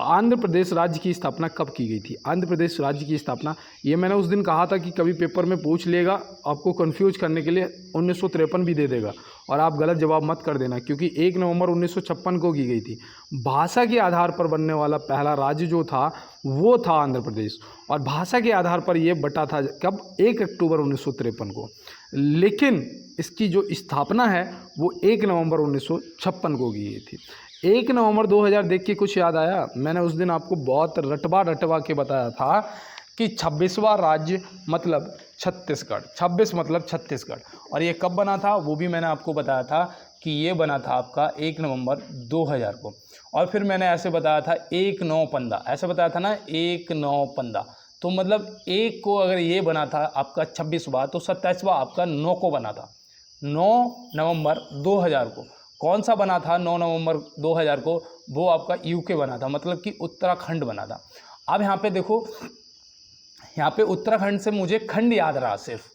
[SPEAKER 1] आंध्र प्रदेश राज्य की स्थापना कब की गई थी। आंध्र प्रदेश राज्य की स्थापना, ये मैंने उस दिन कहा था कि कभी पेपर में पूछ लेगा, आपको कंफ्यूज करने के लिए 1953 भी दे देगा, और आप गलत जवाब मत कर देना, क्योंकि 1 नवंबर 1956 को की गई थी। भाषा के आधार पर बनने वाला पहला राज्य जो था वो था आंध्र प्रदेश, और भाषा के आधार पर ये बटा था कब, 1 अक्टूबर 1953 को। लेकिन इसकी जो स्थापना है वो 1 नवंबर 1956 को की गई थी। 1 नवंबर 2000 देख के कुछ याद आया। मैंने उस दिन आपको बहुत रटवा के बताया था कि 26वां राज्य मतलब छत्तीसगढ़, 26 मतलब छत्तीसगढ़। और ये कब बना था वो भी मैंने आपको बताया था कि ये बना था आपका 1 नवंबर 2000 को। और फिर मैंने ऐसे बताया था 1915, ऐसे बताया था ना 1915। तो मतलब 1 को अगर ये बना था आपका 26वां, तो 27वां आपका 9 को बना था, 9 नवंबर 2000 को। कौन सा बना था 9 नवंबर 2000 को, वो आपका यूके बना था, मतलब कि उत्तराखंड बना था। अब यहाँ पे देखो, यहाँ पे उत्तराखंड से मुझे खंड याद रहा सिर्फ।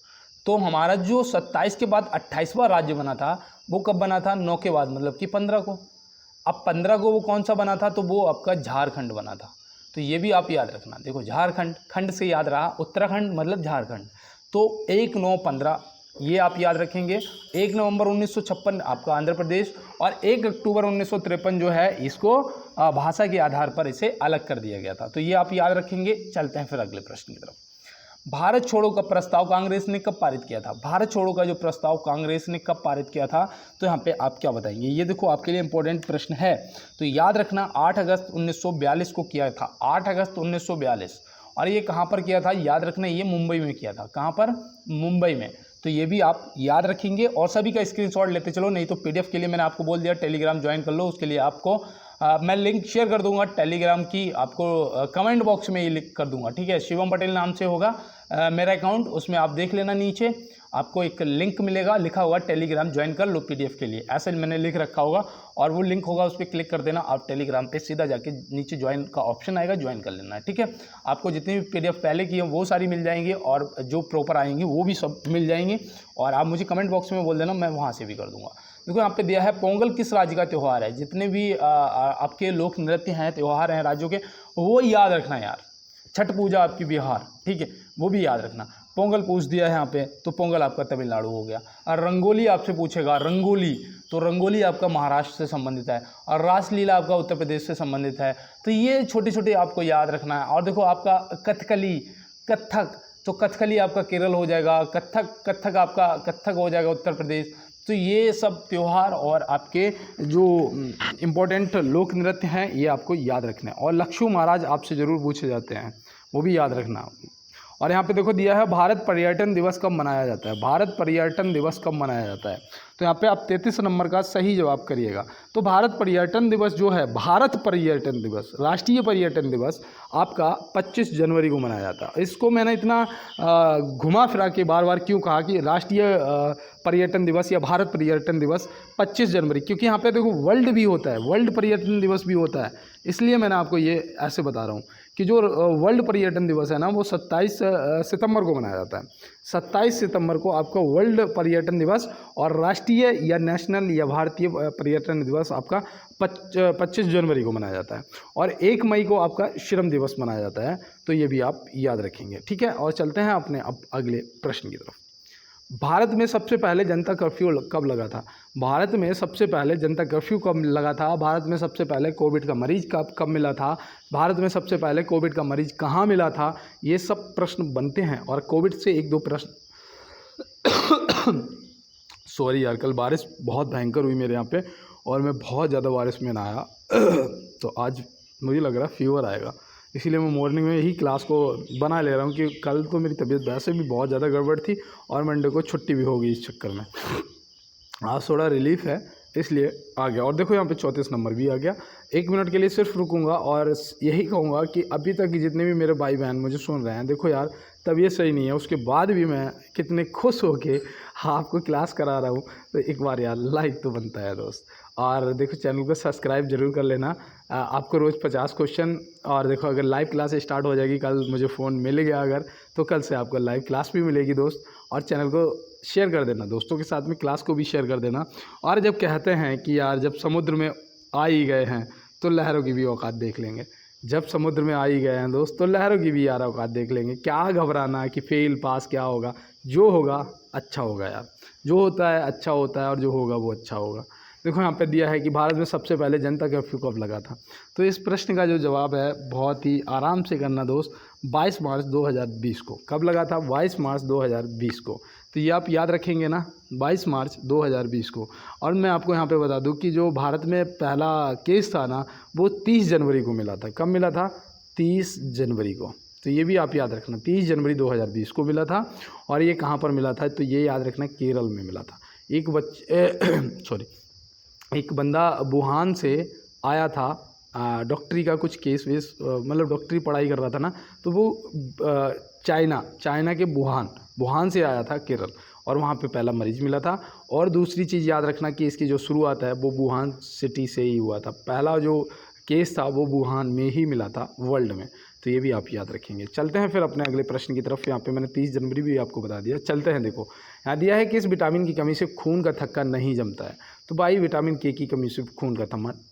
[SPEAKER 1] तो हमारा जो 27 के बाद 28वां राज्य बना था वो कब बना था, 9 के बाद, मतलब कि 15 को। अब 15 को वो कौन सा बना था, तो वो आपका झारखंड बना था। तो ये भी आप याद रखना। देखो झारखंड, खंड से याद रहा, उत्तराखंड मतलब झारखंड। तो 1-9-15 ये आप याद रखेंगे। 1 नवंबर 1956 आपका आंध्र प्रदेश, और 1 अक्टूबर 1953 जो है इसको भाषा के आधार पर इसे अलग कर दिया गया था। तो ये आप याद रखेंगे। चलते हैं फिर अगले प्रश्न की तरफ। भारत छोड़ो का प्रस्ताव कांग्रेस ने कब पारित किया था। भारत छोड़ो का जो प्रस्ताव कांग्रेस ने कब पारित किया था, तो यहाँ पे आप क्या बताएंगे। ये देखो आपके लिए इंपॉर्टेंट प्रश्न है, तो याद रखना 8 अगस्त 1942 को किया था, 8 अगस्त 1942। और ये कहाँ पर किया था, याद रखना ये मुंबई में किया था। कहाँ पर, मुंबई में। तो ये भी आप याद रखेंगे। और सभी का स्क्रीनशॉट लेते चलो, नहीं तो PDF के लिए मैंने आपको बोल दिया टेलीग्राम ज्वाइन कर लो, उसके लिए आपको मैं लिंक शेयर कर दूंगा टेलीग्राम की, आपको कमेंट बॉक्स में ये लिंक कर दूंगा, ठीक है। शिवम पटेल नाम से होगा मेरा अकाउंट, उसमें आप देख लेना, नीचे आपको एक लिंक मिलेगा, लिखा होगा टेलीग्राम ज्वाइन कर लो पीडीएफ के लिए, ऐसे मैंने लिख रखा होगा, और वो लिंक होगा, उस पर क्लिक कर देना, आप टेलीग्राम पे सीधा जाके नीचे ज्वाइन का ऑप्शन आएगा, ज्वाइन कर लेना है, ठीक है। आपको जितनी भी पीडीएफ पहले की है वो सारी मिल जाएंगी, और जो प्रॉपर आएंगी वो भी सब मिल जाएंगी, और आप मुझे कमेंट बॉक्स में बोल देना, मैं वहाँ से भी कर दूँगा। देखो यहाँ पे दिया है पोंगल किस राज्य का त्यौहार है, जितने भी आपके लोक नृत्य हैं, त्यौहार हैं राज्यों के, वो याद रखना यार। छठ पूजा आपकी बिहार, ठीक है, वो भी याद रखना। पोंगल पूछ दिया है यहाँ पे, तो पोंगल आपका तमिलनाडु हो गया। और रंगोली आपसे पूछेगा, रंगोली, तो रंगोली आपका महाराष्ट्र से संबंधित है, और रासलीला आपका उत्तर प्रदेश से संबंधित है। तो ये छोटे छोटे आपको याद रखना है। और देखो आपका कथकली, कथक, तो कथकली आपका केरल हो जाएगा, कथक आपका कथक हो जाएगा उत्तर प्रदेश। तो ये सब त्यौहार और आपके जो इम्पोर्टेंट लोक नृत्य हैं ये आपको याद रखना है। और लक्ष्मू महाराज आपसे ज़रूर पूछे जाते हैं, वो भी याद रखना। और यहाँ पे देखो दिया है भारत पर्यटन दिवस कब मनाया जाता है, भारत पर्यटन दिवस कब मनाया जाता है। तो यहाँ पे आप 33 नंबर का सही जवाब करिएगा। तो भारत पर्यटन दिवस जो है, भारत पर्यटन दिवस, राष्ट्रीय पर्यटन दिवस आपका 25 जनवरी को मनाया जाता है। इसको मैंने इतना घुमा फिरा के बार बार क्यों कहा कि राष्ट्रीय पर्यटन दिवस या भारत पर्यटन दिवस 25 जनवरी, क्योंकि यहाँ पे देखो वर्ल्ड भी होता है, वर्ल्ड पर्यटन दिवस भी होता है, इसलिए मैंने आपको ये ऐसे बता रहा हूँ कि जो वर्ल्ड पर्यटन दिवस है ना, वो 27 सितंबर को मनाया जाता है। 27 सितंबर को आपका वर्ल्ड पर्यटन दिवस, और राष्ट्रीय या नेशनल या भारतीय पर्यटन दिवस आपका 25 जनवरी को मनाया जाता है। और 1 मई को आपका श्रम दिवस मनाया जाता है। तो ये भी आप याद रखेंगे, ठीक है। और चलते हैं अपने अब अगले प्रश्न की तरफ। भारत में सबसे पहले जनता कर्फ्यू कब लगा था, भारत में सबसे पहले जनता कर्फ्यू कब लगा था, भारत में सबसे पहले कोविड का मरीज कब मिला था, भारत में सबसे पहले कोविड का मरीज कहाँ मिला था, ये सब प्रश्न बनते हैं। और कोविड से 1-2 प्रश्न सॉरी यार, कल बारिश बहुत भयंकर हुई मेरे यहाँ पे, और मैं बहुत ज़्यादा बारिश में नहाया तो आज मुझे लग रहा है फीवर आएगा, इसीलिए मैं मॉर्निंग में ही क्लास को बना ले रहा हूँ कि कल तो मेरी तबीयत वैसे भी बहुत ज़्यादा गड़बड़ थी, और मंडे को छुट्टी भी होगी इस चक्कर में। आज थोड़ा रिलीफ है इसलिए आ गया। और देखो यहाँ पे 34 नंबर भी आ गया। 1 मिनट के लिए सिर्फ रुकूंगा और यही कहूँगा कि अभी तक जितने भी मेरे भाई बहन मुझे सुन रहे हैं, देखो यार तबीयत सही नहीं है, उसके बाद भी मैं कितने खुश हो के आपको क्लास करा रहा हूँ, तो एक बार यार लाइक तो बनता है दोस्त। और देखो चैनल को सब्सक्राइब जरूर कर लेना। आपको रोज़ 50 क्वेश्चन, और देखो अगर लाइव क्लास स्टार्ट हो जाएगी, कल मुझे फ़ोन मिल गया अगर, तो कल से आपको लाइव क्लास भी मिलेगी दोस्त। और चैनल को शेयर कर देना दोस्तों के साथ में, क्लास को भी शेयर कर देना। और जब कहते हैं कि यार जब समुद्र में आ ही गए हैं तो लहरों की भी औकात देख लेंगे, जब समुद्र में आ ही गए हैं दोस्त तो लहरों की भी यार औकात देख लेंगे। क्या घबराना कि फेल पास क्या होगा, जो होगा अच्छा होगा यार, जो होता है अच्छा होता है, और जो होगा वो अच्छा होगा। देखो यहाँ पे दिया है कि भारत में सबसे पहले जनता कर्फ्यू कब लगा था, तो इस प्रश्न का जो जवाब है बहुत ही आराम से करना दोस्त, 22 मार्च 2020 को। कब लगा था? 22 मार्च 2020 को। तो ये आप याद रखेंगे ना, 22 मार्च 2020 को। और मैं आपको यहाँ पे बता दूँ कि जो भारत में पहला केस था ना, वो 30 जनवरी को मिला था। कब मिला था? 30 जनवरी को। तो ये भी आप याद रखना, 30 जनवरी 2020 को मिला था। और ये कहाँ पर मिला था? तो ये याद रखना, केरल में मिला था। एक बंदा वुहान से आया था, डॉक्टरी का कुछ केस वेस, मतलब डॉक्टरी पढ़ाई कर रहा था ना, तो वो चाइना के वुहान से आया था केरल, और वहाँ पे पहला मरीज मिला था। और दूसरी चीज़ याद रखना कि इसकी जो शुरुआत है वो वुहान सिटी से ही हुआ था। पहला जो केस था वो वुहान में ही मिला था वर्ल्ड में। तो ये भी आप याद रखेंगे। चलते हैं फिर अपने अगले प्रश्न की तरफ। यहाँ पे मैंने 30 जनवरी भी आपको बता दिया। चलते हैं, देखो यहाँ दिया है कि इस विटामिन की कमी से खून का थक्का नहीं जमता है। तो भाई विटामिन के की कमी से खून का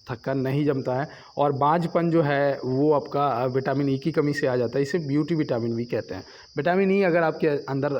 [SPEAKER 1] थक्का नहीं जमता है। और बांझपन जो है वो आपका विटामिन ई की कमी से आ जाता है। इसे ब्यूटी विटामिन भी कहते हैं। विटामिन ई अगर आपके अंदर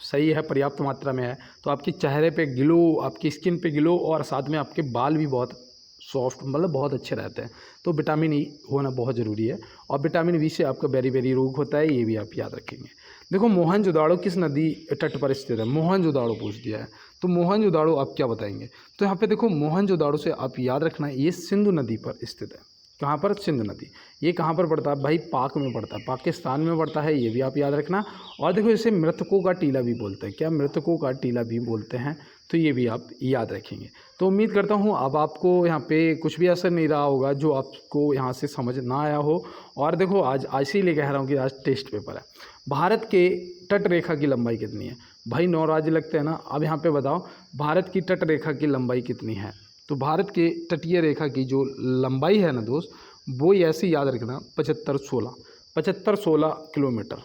[SPEAKER 1] सही है, पर्याप्त मात्रा में है, तो आपके चेहरे पे ग्लो, आपकी स्किन पे ग्लो, और साथ में आपके बाल भी बहुत सॉफ्ट, मतलब बहुत अच्छे रहते हैं। तो विटामिन ई होना बहुत ज़रूरी है। और विटामिन वी से आपका बेरी रोग होता है, ये भी आप याद रखेंगे। देखो मोहनजोदाड़ो किस नदी तट पर स्थित है? मोहनजोदाड़ो पूछ दिया है, तो मोहनजोदाड़ो आप क्या बताएंगे? तो यहाँ पे देखो मोहनजोदाड़ो से आप याद रखना, ये सिंधु नदी पर स्थित है। कहाँ पर? सिंधु नदी। ये कहाँ पर पड़ता है भाई? पाक में पड़ता है, पाकिस्तान में पड़ता है, ये भी आप याद रखना। और देखो इसे मृतकों का टीला भी बोलते हैं। क्या? मृतकों का टीला भी बोलते हैं। तो ये भी आप याद रखेंगे। तो उम्मीद करता हूँ अब आपको यहाँ पे कुछ भी असर नहीं रहा होगा जो आपको यहाँ से समझ ना आया हो। और देखो आज इसीलिए कह रहा हूँ कि आज टेस्ट पेपर है। भारत के तट रेखा की लंबाई कितनी है? भाई 9 राज्य लगते हैं ना। अब यहाँ पे बताओ भारत की तट रेखा की लंबाई कितनी है? तो भारत के तटीय रेखा की जो लंबाई है ना दोस्त, वो ऐसे याद रखना 7516 किलोमीटर,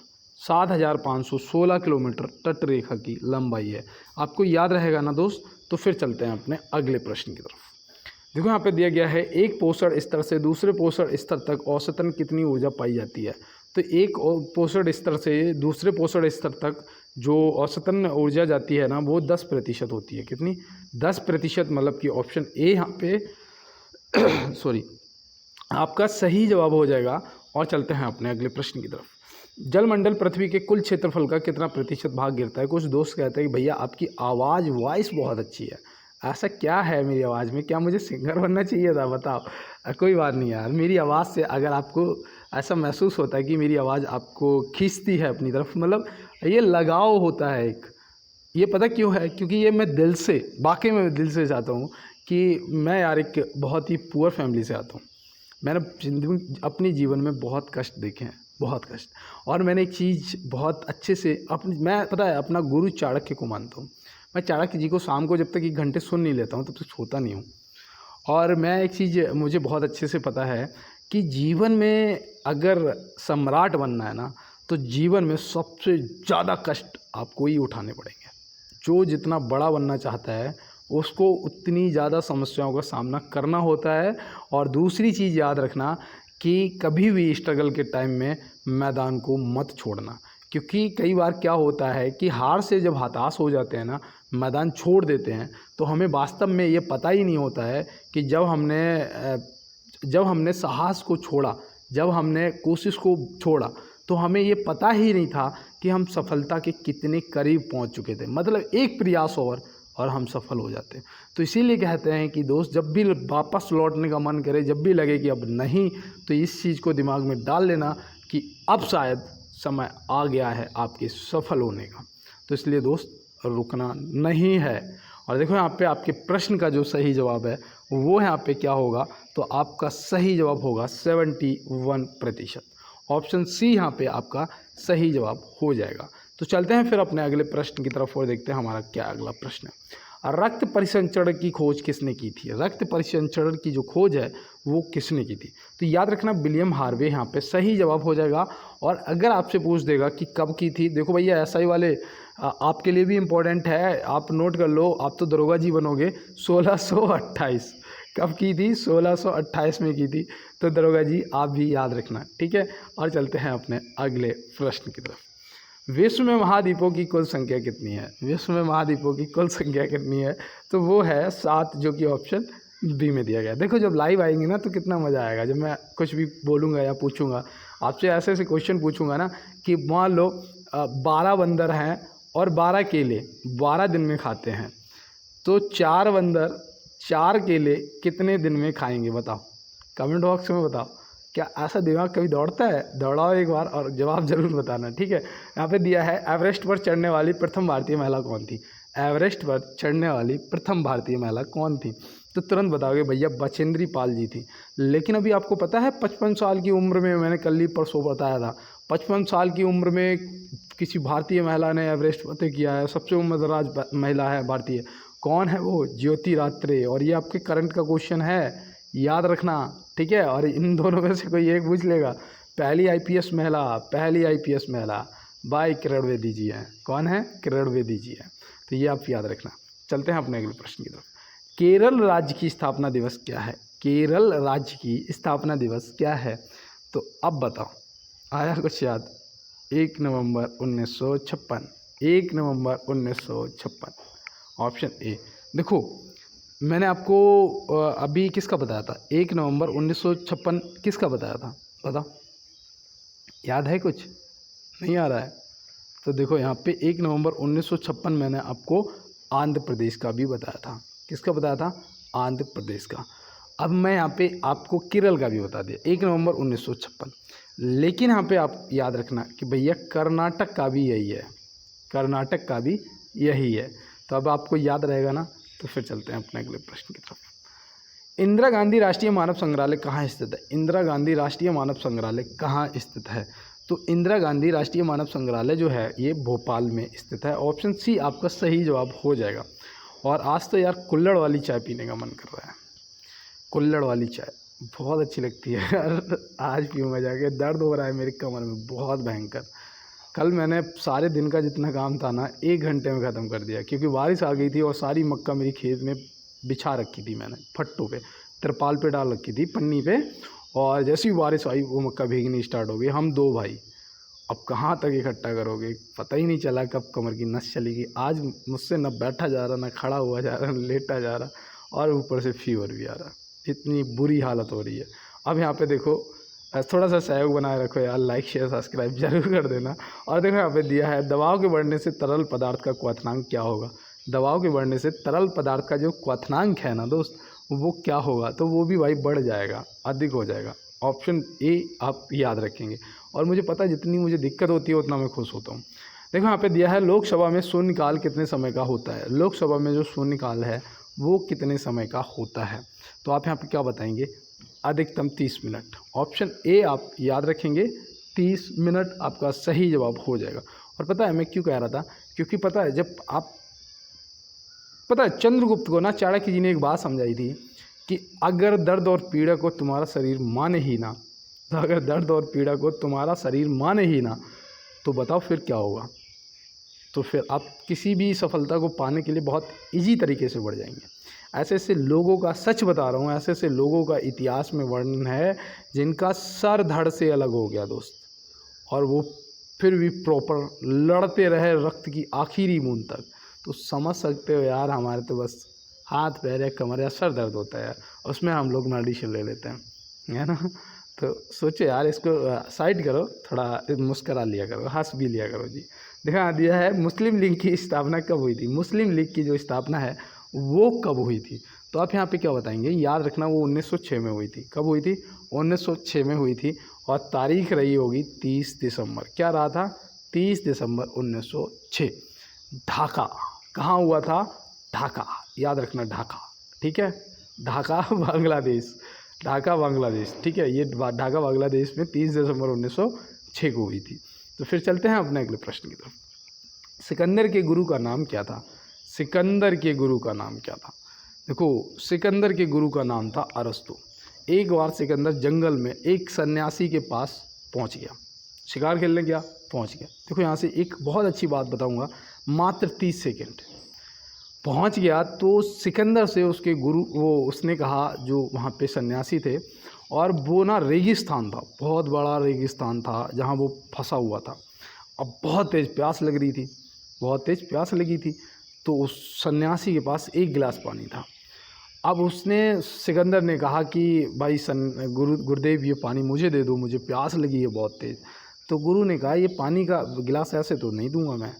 [SPEAKER 1] 7516 किलोमीटर तट रेखा की लंबाई है। आपको याद रहेगा ना दोस्त। तो फिर चलते हैं अपने अगले प्रश्न की तरफ। देखो यहाँ पे दिया गया है, एक पोषण स्तर से दूसरे पोषण स्तर तक औसतन कितनी ऊर्जा पाई जाती है? तो एक पोषण स्तर से दूसरे पोषण स्तर तक जो औसतन ऊर्जा जाती है ना, वो 10% होती है। कितनी? 10%। मतलब कि ऑप्शन ए यहाँ पे सॉरी आपका सही जवाब हो जाएगा। और चलते हैं अपने अगले प्रश्न की तरफ। जलमंडल पृथ्वी के कुल क्षेत्रफल का कितना प्रतिशत भाग गिरता है? कुछ दोस्त कहते हैं कि भैया आपकी वॉइस बहुत अच्छी है। ऐसा क्या है मेरी आवाज़ में? क्या मुझे सिंगर बनना चाहिए था? बताओ। कोई बात नहीं यार, मेरी आवाज़ से अगर आपको ऐसा महसूस होता है कि मेरी आवाज़ आपको खींचती है अपनी तरफ, मतलब ये लगाव होता है एक, ये पता क्यों है? क्योंकि ये मैं दिल से, वाकई में दिल से चाहता हूँ कि मैं यार एक बहुत ही पुअर फैमिली से आता हूँ। मैंने अपने जीवन में बहुत कष्ट देखे हैं, बहुत कष्ट। और मैंने एक चीज़ बहुत अच्छे से मैं पता है अपना गुरु चाणक्य को मानता हूँ। मैं चाणक्य जी को शाम को जब तक 1 घंटे सुन नहीं लेता हूँ तब तक सोता नहीं हूँ। और मैं एक चीज़ मुझे बहुत अच्छे से पता है कि जीवन में अगर सम्राट बनना है ना, तो जीवन में सबसे ज़्यादा कष्ट आपको ही उठाने पड़ेंगे। जो जितना बड़ा बनना चाहता है उसको उतनी ज़्यादा समस्याओं का सामना करना होता है। और दूसरी चीज़ याद रखना कि कभी भी स्ट्रगल के टाइम में मैदान को मत छोड़ना। क्योंकि कई बार क्या होता है कि हार से जब हताश हो जाते हैं ना, मैदान छोड़ देते हैं, तो हमें वास्तव में ये पता ही नहीं होता है कि जब हमने साहस को छोड़ा, जब हमने कोशिश को छोड़ा, तो हमें ये पता ही नहीं था कि हम सफलता के कितने करीब पहुंच चुके थे। मतलब एक प्रयास और हम सफल हो जाते हैं। तो इसीलिए कहते हैं कि दोस्त जब भी वापस लौटने का मन करे, जब भी लगे कि अब नहीं, तो इस चीज़ को दिमाग में डाल लेना कि अब शायद समय आ गया है आपके सफल होने का। तो इसलिए दोस्त रुकना नहीं है। और देखो यहाँ पे आपके प्रश्न का जो सही जवाब है वो यहाँ पे क्या होगा? तो आपका सही जवाब होगा 71%। ऑप्शन सी यहाँ पे आपका सही जवाब हो जाएगा। तो चलते हैं फिर अपने अगले प्रश्न की तरफ और देखते हैं हमारा क्या अगला प्रश्न है। रक्त परिसंचरण की खोज किसने की थी? रक्त परिसंचरण की जो खोज है वो किसने की थी? तो याद रखना विलियम हार्वे यहाँ पे सही जवाब हो जाएगा। और अगर आपसे पूछ देगा कि कब की थी, देखो भैया एसआई वाले आपके लिए भी इम्पोर्टेंट है, आप नोट कर लो, आप तो दरोगा जी बनोगे। 1628 कब की थी? 1628 में की थी। तो दरोगा जी आप भी याद रखना, ठीक है। और चलते हैं अपने अगले प्रश्न की तरफ। विश्व में महाद्वीपों की कुल संख्या कितनी है? विश्व में महाद्वीपों की कुल संख्या कितनी है? तो वो है 7, जो कि ऑप्शन बी में दिया गया। देखो जब लाइव आएंगे ना तो कितना मज़ा आएगा, जब मैं कुछ भी बोलूँगा या पूछूंगा आपसे, ऐसे ऐसे क्वेश्चन पूछूंगा ना कि मान लो 12 बंदर हैं और 12 केले 12 दिन में खाते हैं, तो 4 बंदर 4 केले कितने दिन में खाएंगे? बताओ, कमेंट बॉक्स में बताओ। क्या ऐसा दिमाग कभी दौड़ता है? दौड़ाओ एक बार और जवाब ज़रूर बताना, ठीक है। यहाँ पे दिया है एवरेस्ट पर चढ़ने वाली प्रथम भारतीय महिला कौन थी? एवरेस्ट पर चढ़ने वाली प्रथम भारतीय महिला कौन थी? तो तुरंत बताओगे भैया बचेंद्री पाल जी थी। लेकिन अभी आपको पता है 55 साल की उम्र में, मैंने कल ही परसों बताया था, 55 साल की उम्र में किसी भारतीय महिला ने एवरेस्ट फतेह किया है। सबसे उम्रदराज महिला है भारतीय। कौन है वो? ज्योति रात्रे। और ये आपके करंट का क्वेश्चन है, याद रखना, ठीक है। और इन दोनों में से कोई एक पूछ लेगा। पहली आईपीएस महिला बाय किरण बेदी जी हैं। कौन है? किरण बेदी जी हैं। तो ये आप याद रखना। चलते हैं अपने अगले प्रश्न की तरफ। केरल राज्य की स्थापना दिवस क्या है? केरल राज्य की स्थापना दिवस क्या है? तो अब बताओ, आया कुछ याद? 1 नवंबर 1956। 1 नवंबर 1956 ऑप्शन ए। देखो मैंने आपको अभी किसका बताया था? 1 नवंबर 1956 किसका बताया था? बताओ, याद है? कुछ नहीं आ रहा है? तो देखो यहाँ पे 1 नवंबर 1956 मैंने आपको आंध्र प्रदेश का भी बताया था। किसका बताया था? आंध्र प्रदेश का। अब मैं यहाँ पे आपको केरल का भी बता दिया, 1 नवंबर 1956। लेकिन यहाँ पे आप याद रखना कि भैया कर्नाटक का भी यही है, कर्नाटक का भी यही है। तो अब आपको याद रहेगा ना। तो फिर चलते हैं अपने अगले प्रश्न की तरफ। इंदिरा गांधी राष्ट्रीय मानव संग्रहालय कहाँ स्थित है? इंदिरा गांधी राष्ट्रीय मानव संग्रहालय कहाँ स्थित है? तो इंदिरा गांधी राष्ट्रीय मानव संग्रहालय जो है ये भोपाल में स्थित है। ऑप्शन सी आपका सही जवाब हो जाएगा। और आज तो यार कुल्हड़ वाली चाय पीने का मन कर रहा है। कुल्हड़ वाली चाय बहुत अच्छी लगती है यार। आज पीऊँगा जाके, दर्द हो रहा है मेरे कमर में बहुत भयंकर। कल मैंने सारे दिन का जितना काम था ना 1 घंटे में ख़त्म कर दिया, क्योंकि बारिश आ गई थी और सारी मक्का मेरी खेत में बिछा रखी थी मैंने फट्टों पे, तिरपाल पे डाल रखी थी पन्नी पे। और जैसी ही बारिश आई वो मक्का भीगनी स्टार्ट हो गई। हम 2 भाई, अब कहाँ तक इकट्ठा करोगे, पता ही नहीं चला कब कमर की नस चली गई। आज मुझसे न बैठा जा रहा, न खड़ा हुआ जा रहा, न लेटा जा रहा, और ऊपर से फीवर भी आ रहा। इतनी बुरी हालत हो रही है। अब यहाँ पे देखो, थोड़ा सा सहयोग बनाए रखो यार, लाइक शेयर सब्सक्राइब जरूर कर देना। और देखो यहाँ पे दिया है, दबाव के बढ़ने से तरल पदार्थ का क्वथनांक क्या होगा? दबाव के बढ़ने से तरल पदार्थ का जो क्वथनांक है ना दोस्त, वो क्या होगा? तो वो भी भाई बढ़ जाएगा, अधिक हो जाएगा। ऑप्शन ए आप याद रखेंगे। और मुझे पता है जितनी मुझे दिक्कत होती है उतना मैं खुश होता हूँ। देखो यहाँ पे दिया है, लोकसभा में शून्यकाल कितने समय का होता है? लोकसभा में जो शून्यकाल है वो कितने समय का होता है? तो आप यहाँ पे क्या बताएंगे? अधिकतम 30 मिनट। ऑप्शन ए आप याद रखेंगे, 30 मिनट आपका सही जवाब हो जाएगा। और पता है मैं क्यों कह रहा था? क्योंकि पता है जब आप, पता है चंद्रगुप्त को ना चाणक्य जी ने एक बात समझाई थी कि अगर दर्द और पीड़ा को तुम्हारा शरीर माने ही ना, तो अगर दर्द और पीड़ा को तुम्हारा शरीर माने ही ना, तो बताओ फिर क्या होगा? तो फिर आप किसी भी सफलता को पाने के लिए बहुत इजी तरीके से बढ़ जाएंगे। ऐसे ऐसे लोगों का, सच बता रहा हूँ, ऐसे ऐसे लोगों का इतिहास में वर्णन है जिनका सर धड़ से अलग हो गया दोस्त, और वो फिर भी प्रॉपर लड़ते रहे रक्त की आखिरी बूंद तक। तो समझ सकते हो यार, हमारे तो बस हाथ पैर या कमर या सर दर्द होता है यार, उसमें हम लोग मेडिसिन ले लेते हैं, है ना। तो सोचो यार, इसको साइड करो, थोड़ा मुस्करा लिया करो, हंस भी लिया करो जी। देखा दिया है, मुस्लिम लीग की स्थापना कब हुई थी? मुस्लिम लीग की जो स्थापना है वो कब हुई थी? तो आप यहाँ पे क्या बताएंगे? याद रखना वो 1906 में हुई थी। कब हुई थी? 1906 में हुई थी। और तारीख रही होगी 30 दिसंबर। क्या रहा था? 30 दिसंबर 1906। ढाका कहाँ हुआ था? ढाका, याद रखना ढाका, ठीक है। ढाका बांग्लादेश, ढाका बांग्लादेश, ठीक है। ये ढाका बांग्लादेश में 30 दिसंबर 1906 को हुई थी। तो फिर चलते हैं अपने अगले प्रश्न की तरफ। सिकंदर के गुरु का नाम क्या था? सिकंदर के गुरु का नाम क्या था? देखो, सिकंदर के गुरु का नाम था अरस्तु। एक बार सिकंदर जंगल में एक सन्यासी के पास पहुंच गया, शिकार खेलने गया, पहुंच गया। देखो यहाँ से एक बहुत अच्छी बात बताऊंगा, मात्र 30 सेकंड। पहुंच गया तो सिकंदर से उसके गुरु, उसने कहा, जो वहाँ पे सन्यासी थे, और वो ना रेगिस्तान था, बहुत बड़ा रेगिस्तान था जहाँ वो फंसा हुआ था। अब बहुत तेज़ प्यास लग रही थी, बहुत तेज़ प्यास लगी थी। तो उस सन्यासी के पास 1 गिलास पानी था। अब उसने, सिकंदर ने कहा कि भाई गुरुदेव ये पानी मुझे दे दो, मुझे प्यास लगी है बहुत तेज़। तो गुरु ने कहा, ये पानी का गिलास ऐसे तो नहीं दूंगा मैं।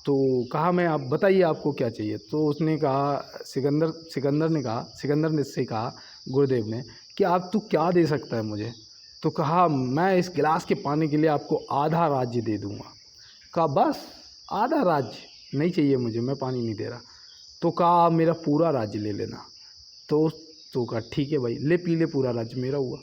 [SPEAKER 1] तो कहा, मैं, आप बताइए आपको क्या चाहिए। तो उसने कहा, सिकंदर ने से कहा गुरुदेव ने कि आप तू क्या दे सकता है मुझे? तो कहा, मैं इस गिलास के पानी के लिए आपको आधा राज्य दे दूंगा। कहा, बस आधा राज्य? नहीं चाहिए मुझे, मैं पानी नहीं दे रहा। तो कहा, आप मेरा पूरा राज्य ले लेना। तो कहा, ठीक है भाई, ले पी ले, पूरा राज्य मेरा हुआ।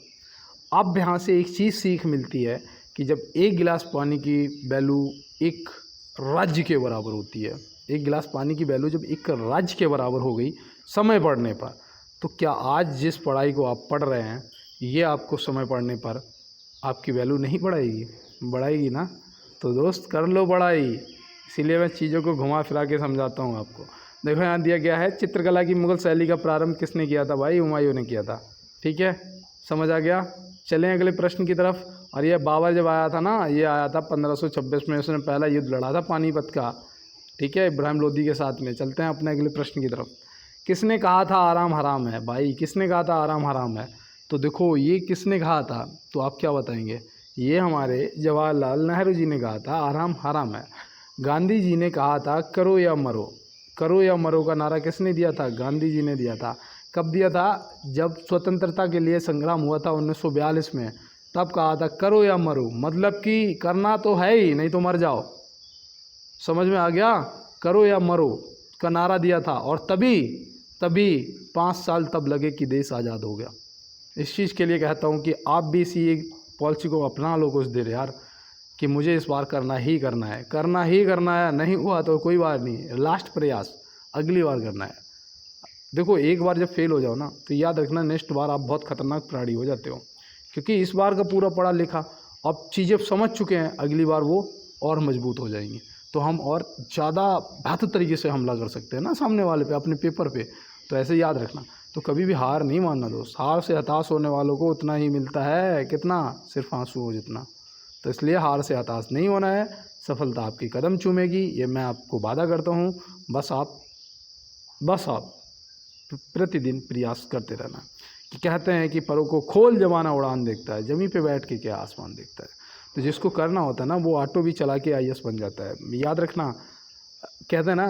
[SPEAKER 1] अब यहाँ से एक चीज़ सीख मिलती है कि जब 1 गिलास पानी की वैल्यू एक राज्य के बराबर होती है, 1 गिलास पानी की वैल्यू जब एक राज्य के बराबर हो गई समय पढ़ने पर, तो क्या आज जिस पढ़ाई को आप पढ़ रहे हैं, ये आपको समय पढ़ने पर आपकी वैल्यू नहीं बढ़ाएगी? बढ़ाएगी ना। तो दोस्त कर लो पढ़ाई, इसीलिए मैं चीज़ों को घुमा फिरा के समझाता हूँ आपको। देखो यहाँ दिया गया है, चित्रकला की मुगल शैली का प्रारंभ किसने किया था? भाई हुमायूं ने किया था, ठीक है, समझ आ गया। चलें अगले प्रश्न की तरफ। और ये बाबर जब आया था ना, ये आया था 1526 में, उसने पहला युद्ध लड़ा था पानीपत का, ठीक है, इब्राहिम लोदी के साथ में। चलते हैं अपने अगले प्रश्न की तरफ। किसने कहा था आराम हराम है? भाई किसने कहा था आराम हराम है? तो देखो ये किसने कहा था, तो आप क्या बताएंगे? ये हमारे जवाहरलाल नेहरू जी ने कहा था आराम हराम है। गांधी जी ने कहा था करो या मरो। करो या मरो का नारा किसने दिया था? गांधी जी ने दिया था। कब दिया था? जब स्वतंत्रता के लिए संग्राम हुआ था 1942 में, तब कहा था करो या मरो, मतलब कि करना तो है ही, नहीं तो मर जाओ। समझ में आ गया? करो या मरो, का नारा दिया था, और तभी 5 साल तब लगे कि देश आज़ाद हो गया। इस चीज़ के लिए कहता हूँ कि आप भी इसी पॉलिसी को अपना लो कुछ देर यार, कि मुझे इस बार करना ही करना है, नहीं हुआ तो कोई बात नहीं, लास्ट प्रयास, अगली बार करना है। देखो एक बार जब फेल हो जाओ ना, तो याद रखना नेक्स्ट बार आप बहुत खतरनाक प्राणी हो जाते हो, क्योंकि इस बार का पूरा पढ़ा लिखा अब चीज़ें समझ चुके हैं, अगली बार वो और मजबूत हो जाएंगी, तो हम और ज़्यादा बेहतर तरीके से हमला कर सकते हैं ना सामने वाले पे, अपने पेपर पे। तो ऐसे याद रखना। तो कभी भी हार नहीं मानना दोस्त, हार से हताश होने वालों को उतना ही मिलता है, कितना, सिर्फ आंसू जितना। तो इसलिए हार से हताश नहीं होना है, सफलता आपकी कदम चूमेगी, ये मैं आपको वादा करता हूँ। बस आप प्रतिदिन प्रयास करते रहना। कि कहते हैं कि परों को खोल जमाना उड़ान देखता है, जमीन पे बैठ के क्या आसमान देखता है। तो जिसको करना होता है ना, वो ऑटो भी चला के आईएएस बन जाता है। याद रखना, कहते हैं ना,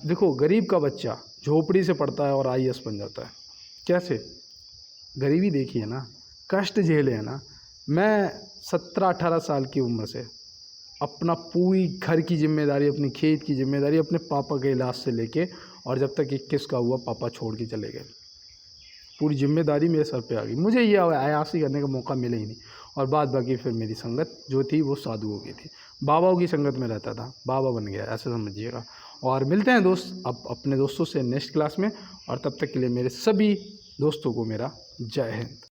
[SPEAKER 1] देखो गरीब का बच्चा झोपड़ी से पढ़ता है और आईएएस बन जाता है। कैसे? गरीबी देखी है ना, कष्ट झेले हैं ना। मैं 17-18 साल की उम्र से अपना पूरी घर की जिम्मेदारी, अपनी खेत की जिम्मेदारी अपने पापा के इलाज से लेके, और जब तक 21 का हुआ पापा छोड़ के चले गए, पूरी जिम्मेदारी मेरे सर पे आ गई। मुझे ये अयासी करने का मौका मिला ही नहीं। और बाद बाकी फिर मेरी संगत जो थी वो साधुओं की थी, बाबाओं की संगत में रहता था, बाबा बन गया, ऐसे समझिएगा। और मिलते हैं दोस्त अब अपने दोस्तों से नेक्स्ट क्लास में, और तब तक के लिए मेरे सभी दोस्तों को मेरा जय हिंद।